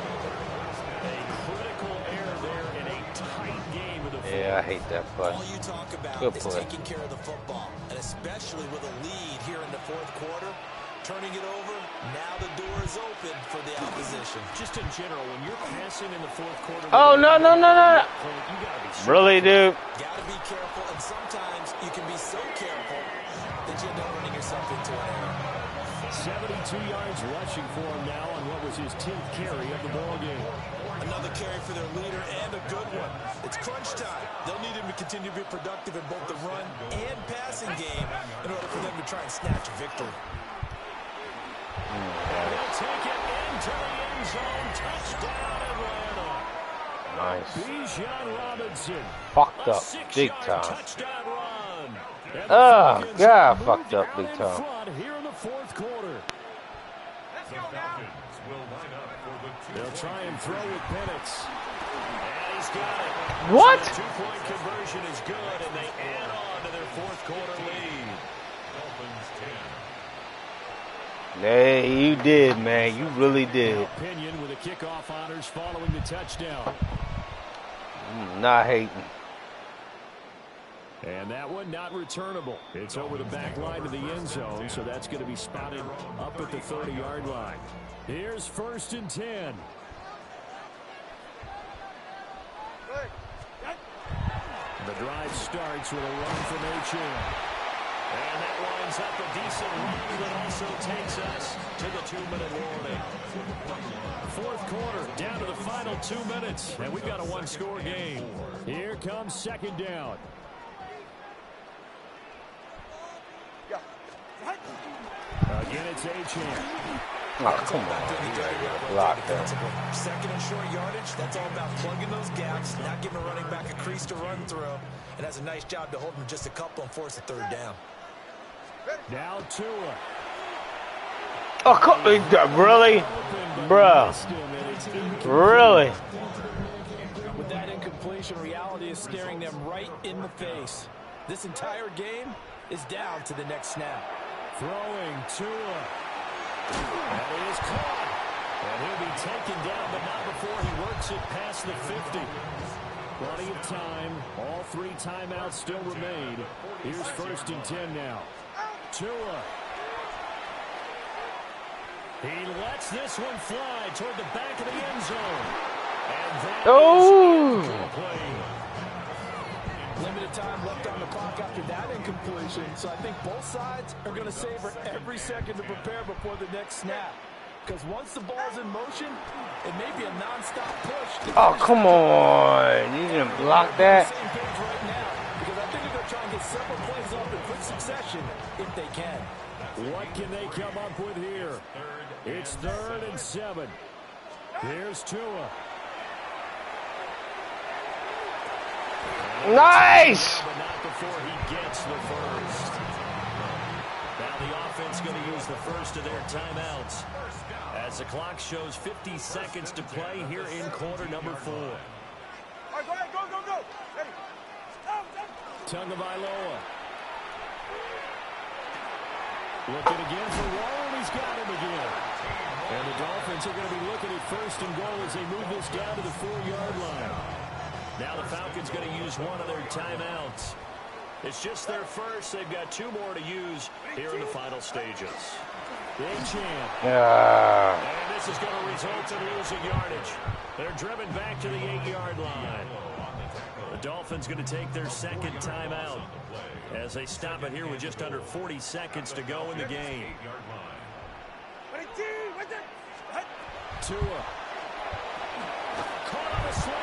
G: A critical error there in a tight game of the football.
B: Yeah, I hate that play.
H: All you talk about
B: Good
H: is
B: play.
H: taking care of the football, and especially with a lead here in the fourth quarter, turning it over, now the door is open for the opposition.
G: Just in general, when you're passing in the fourth quarter...
B: Oh, no, no, no, no.
G: You gotta be
B: Really, dude?
H: Gotta be careful, and sometimes you can be so careful that you end up running yourself into an error.
G: 72 yards rushing for him now on what was his 10th carry of the ball game.
H: Another carry for their leader, and a good one. It's crunch time. They'll need him to continue to be productive in both the run and passing game in order for them to try and snatch a victory.
G: And they'll take it into the end zone. Touchdown, Atlanta.
B: Nice.
G: Bijan Robinson.
B: Fucked
G: A
B: up
G: 6-yard
B: big time.
G: touchdown run. And the
B: Oh,
G: Falcons
B: God,
G: move
B: fucked up
G: down
B: big
G: in
B: time.
G: front here in the fourth quarter.
F: The Falcons will line up for the
G: They'll try and throw with Penix. And he's got it.
B: What?
G: So the two-point conversion is good, and they add on to their fourth quarter lead.
F: Dolphins 10.
B: Hey, you did, man. You really did.
G: Opinion with the kickoff honors following the touchdown.
B: Not hating.
G: And that one not returnable. It's over the back line to the end zone, so that's going to be spotted up at the 30-yard line. Here's 1st and 10. The drive starts with a run from H2H. And that winds up a decent run that also takes us to the 2-minute warning. Fourth quarter, down to the final 2 minutes, and we've got a one-score game. Here comes 2nd down. Again, it's H2H.
B: Oh, come on. You gotta get a block there.
H: Second and short yardage, that's all about plugging those gaps, not giving a running back a crease to run through, and has a nice job to hold him just a couple and force a 3rd down.
G: Now Tua.
B: Oh, really? Bruh. Really?
H: With that incompletion, reality is staring them right in the face. This entire game is down to the next snap.
G: Throwing Tua. And he is caught. And he'll be taken down, but not before he works it past the 50. Plenty of time. All 3 timeouts still remain. Here's 1st and 10 now. Tua. He lets this one fly toward the back of the end zone. And that is incomplete.
H: Limited time left on the clock after that incompletion, so I think both sides are going to savor every second to prepare before the next snap. Because once the ball's in motion, it may be a non-stop push.
B: Oh, come on. You didn't block that?
H: Same page right now, because I think they're going to try and get several plays off in quick succession if they can.
G: What can they come up with here? It's 3rd and 7. Here's Tua.
B: Nice!
G: But not before he gets the first. Now the offense going to use the first of their timeouts as the clock shows 50 seconds to play here in quarter number 4.
A: All right, go ahead, go. Ready.
G: Tagovailoa. Looking again for Warren. He's got him again. And the Dolphins are going to be looking at 1st and goal as they move this down to the 4-yard line. Now the Falcons going to use one of their timeouts. It's just their first. They've got 2 more to use here in the final stages. H2H. And this is going to result in losing yardage. They're driven back to the 8-yard line. The Dolphins going to take their 2nd timeout as they stop it here with just under 40 seconds to go in the game. Tua. Caught on a slant.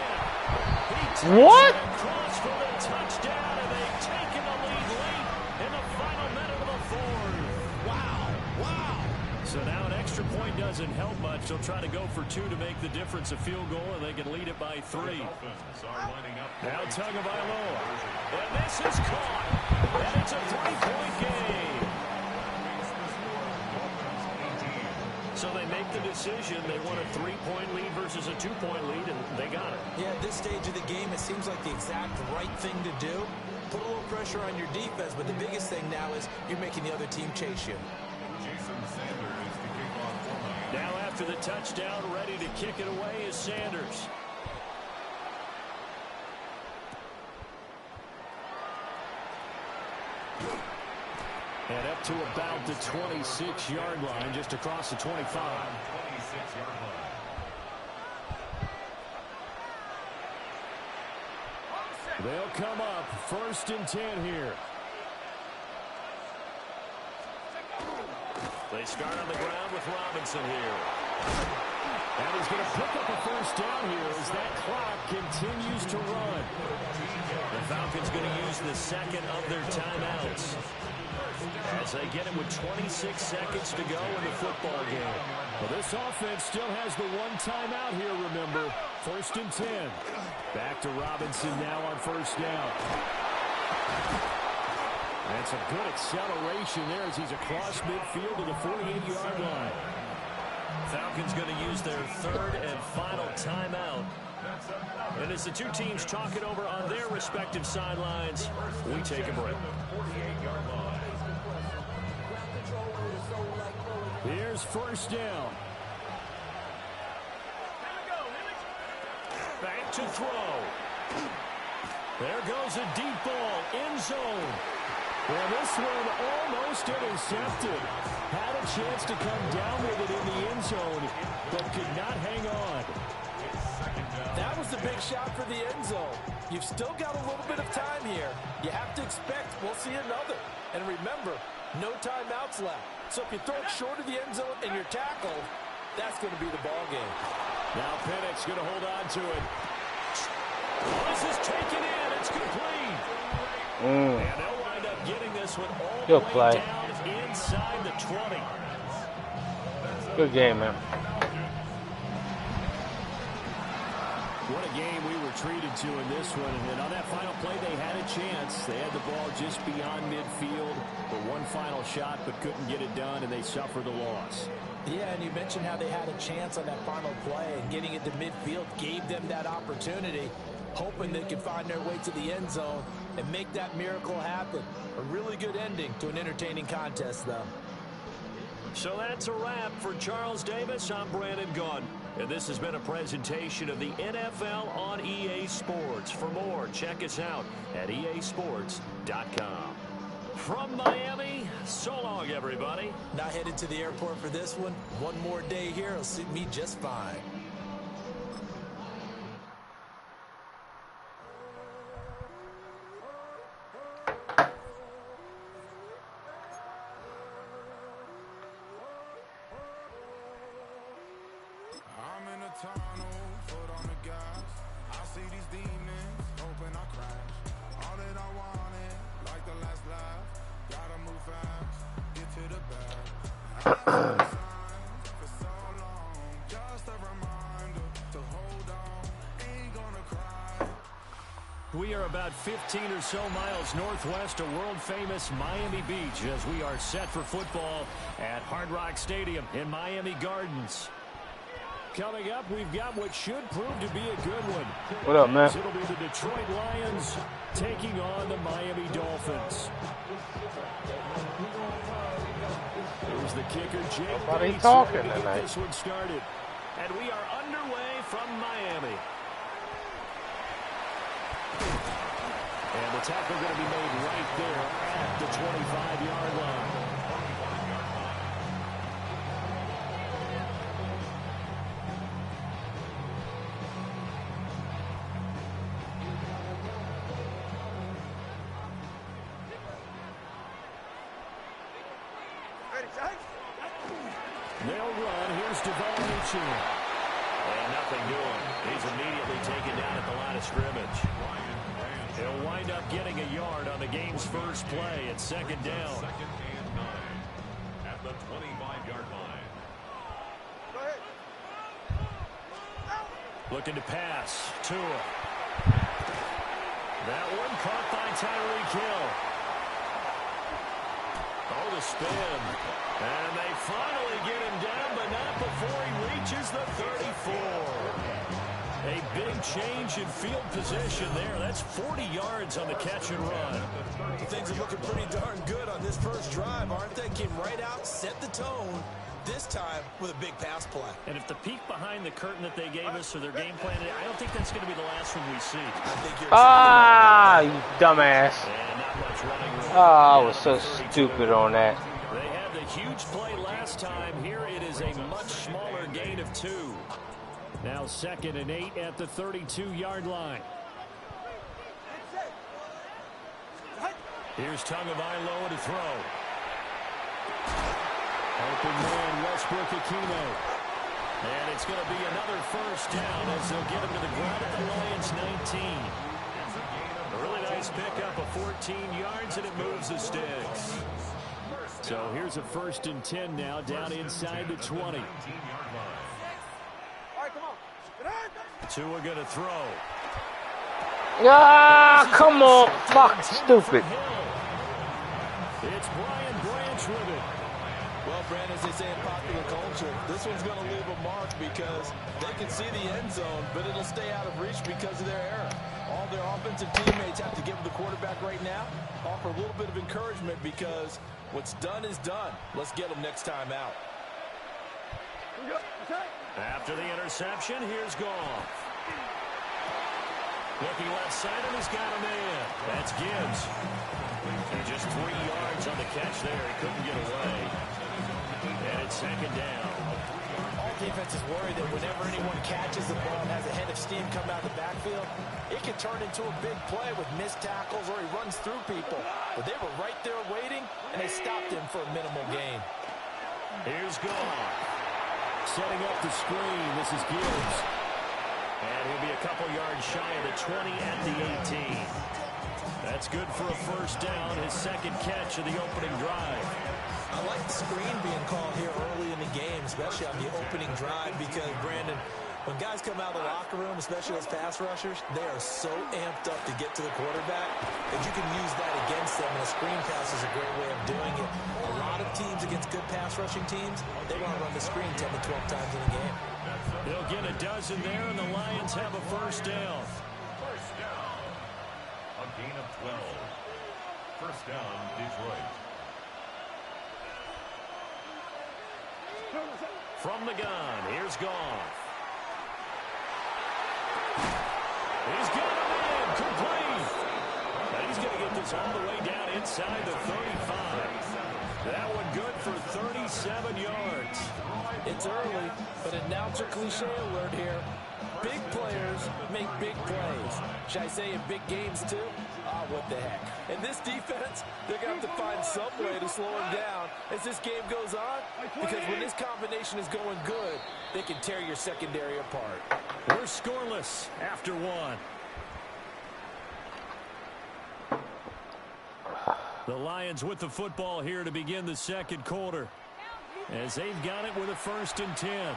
B: What?
G: Cross for the touchdown, and they've taken the lead late in the final minute of the 4th. Wow. So now an extra doesn't help much. They'll try to go for 2 to make the difference a field goal, and they can lead it by 3. Now Tagovailoa. And this is caught. And it's a 3-point game. So they make the decision. They want a 3-point lead versus a 2-point lead, and they got it.
H: Yeah, at this stage of the game, it seems like the exact right thing to do. Put a little pressure on your defense, but the biggest thing now is you're making the other team chase you.
G: Now after the touchdown, ready to kick it away is Sanders. And up to about the 26-yard line, just across the 25. They'll come up 1st and 10 here. They start on the ground with Robinson here. And he's going to pick up a 1st down here as that clock continues to run. The Falcons going to use the second of their timeouts as they get it with 26 seconds to go in the football game. Well, this offense still has the 1 timeout here, remember. 1st and 10. Back to Robinson now on 1st down. That's a good acceleration there as he's across midfield to the 48-yard line. Falcons going to use their 3rd and final timeout. And as the two teams talk it over on their respective sidelines, we take a break. Here's 1st down. Back to throw. There goes a deep ball, end zone. Well, this one almost intercepted. Had a chance to come down with it in the end zone, but could not hang on.
H: That was the big shot for the end zone. You've still got a little bit of time here. You have to expect we'll see another. And remember, no timeouts left. So if you throw it short of the end zone and you're tackled, that's going to be the ball game.
G: Now Pennick's going to hold on to it. This is taken in. It's complete. And they'll wind up getting this one all the way down inside the 20.
B: Good game, man.
G: What a game we were treated to in this one. And on that final play, they had a chance. They had the ball just beyond midfield for one final shot, but couldn't get it done, and they suffered the loss.
H: Yeah, and you mentioned how they had a chance on that final play, and getting it to midfield gave them that opportunity, hoping they could find their way to the end zone and make that miracle happen. A really good ending to an entertaining contest, though.
G: So that's a wrap for Charles Davis. I'm Brandon Gaudin, and this has been a presentation of the NFL on EA Sports. For more, check us out at easports.com. From Miami, so long, everybody.
H: Not headed to the airport for this one. One more day here will suit me just fine.
G: We are about 15 or so miles northwest of world-famous Miami Beach as we are set for football at Hard Rock Stadium in Miami Gardens. Coming up, we've got what should prove to be a good one.
B: What up, man?
G: It'll be the Detroit Lions taking on the Miami Dolphins. Here's the kicker, Jake Bates,
B: talking
G: to get
B: tonight.
G: this one started. And we are underway from Miami. And the tackle going to be made right there at the 25-yard line. They'll run. Here's Devon. And nothing doing. He's immediately taken down at the line of scrimmage. He'll wind up getting a yard on the game's first play at 2nd down.
F: Second and 9 at the 25-yard line.
G: Looking to pass. Tua. That one caught by Tyreek Hill. Oh, the spin. And they finally get him down, but not before he reaches the 34. A big change in field position there. That's 40 yards on the catch and run.
H: Things are looking pretty darn good on this first drive, aren't they? Came right out, set the tone, this time with a big pass play.
G: And if the peek behind the curtain that they gave us or their game plan, I don't think that's going to be the last one we see.
H: I think you're
B: You dumbass.
G: And not much running room.
B: Oh, I was so stupid on that.
G: They had the huge play last time. Here it is a much smaller gain of 2. Now 2nd and 8 at the 32-yard line. Here's Tagovailoa to throw. Open man, Westbrook-Ikhine. And it's going to be another first down as they'll get him to the ground at the Lions' 19. A really nice pickup of 14 yards, and it moves the sticks. So here's a 1st and 10 now, down inside the 20. Tua going to throw.
B: Come on. Fuck, stupid.
G: It's Brian Branch with it.
H: Well, Brandon, as they say in popular culture, this one's going to leave a mark because they can see the end zone, but it'll stay out of reach because of their error. All their offensive teammates have to give the quarterback right now, offer a little bit of encouragement because what's done is done. Let's get them next time out.
G: After the interception, here's Goff. Looking left side, and he's got a man. That's Gibbs. And just 3 yards on the catch there. He couldn't get away. And it's 2nd down.
H: All defenses worry that whenever anyone catches the ball and has a head of steam come out of the backfield, it can turn into a big play with missed tackles or he runs through people. But they were right there waiting, and they stopped him for a minimal gain.
G: Here's Goff. Setting up the screen. This is Gibbs. And he'll be a couple yards shy of the 20 at the 18. That's good for a first down, his 2nd catch of the opening drive.
H: I like the screen being called here early in the game, especially on the opening drive, because, Brandon, when guys come out of the locker room, especially those pass rushers, they are so amped up to get to the quarterback that you can use that against them, and a screen pass is a great way of doing it. A lot of teams against good pass rushing teams, they want to run the screen 10 to 12 times in a game.
G: They'll get a dozen there, and the Lions have a first down.
F: First down. A gain of 12. First down, Detroit.
G: From the gun, here's Goff. He's got a man, complete. And he's going to get this all the way down inside the 35. That one good for 37 yards.
H: It's early, but announcer cliche alert here. Big players make big plays. Should I say in big games too? Ah, what the heck. And this defense, they're going to have to find some way to slow him down as this game goes on, because when this combination is going good, they can tear your secondary apart.
G: We're scoreless after 1. The Lions with the football here to begin the 2nd quarter, as they've got it with a 1st and 10.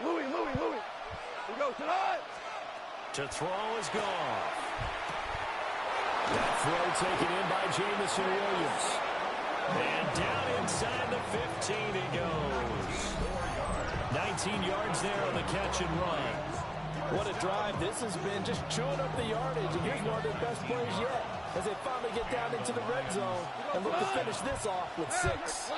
A: Louis. We go tonight.
G: To throw is Goff. That throw taken in by Jamison Williams. And down inside the 15 he goes. 19 yards there on the catch and run.
H: What a drive this has been, just chewing up the yardage. And here's one of their best plays yet as they finally get down into the red zone and look to finish this off with 6.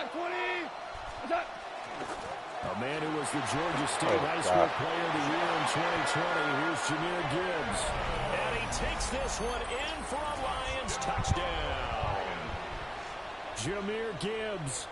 G: A man who was the Georgia State High School Player of the Year in 2020. Here's Jahmyr Gibbs. And he takes this one in for a Lions touchdown. Jahmyr Gibbs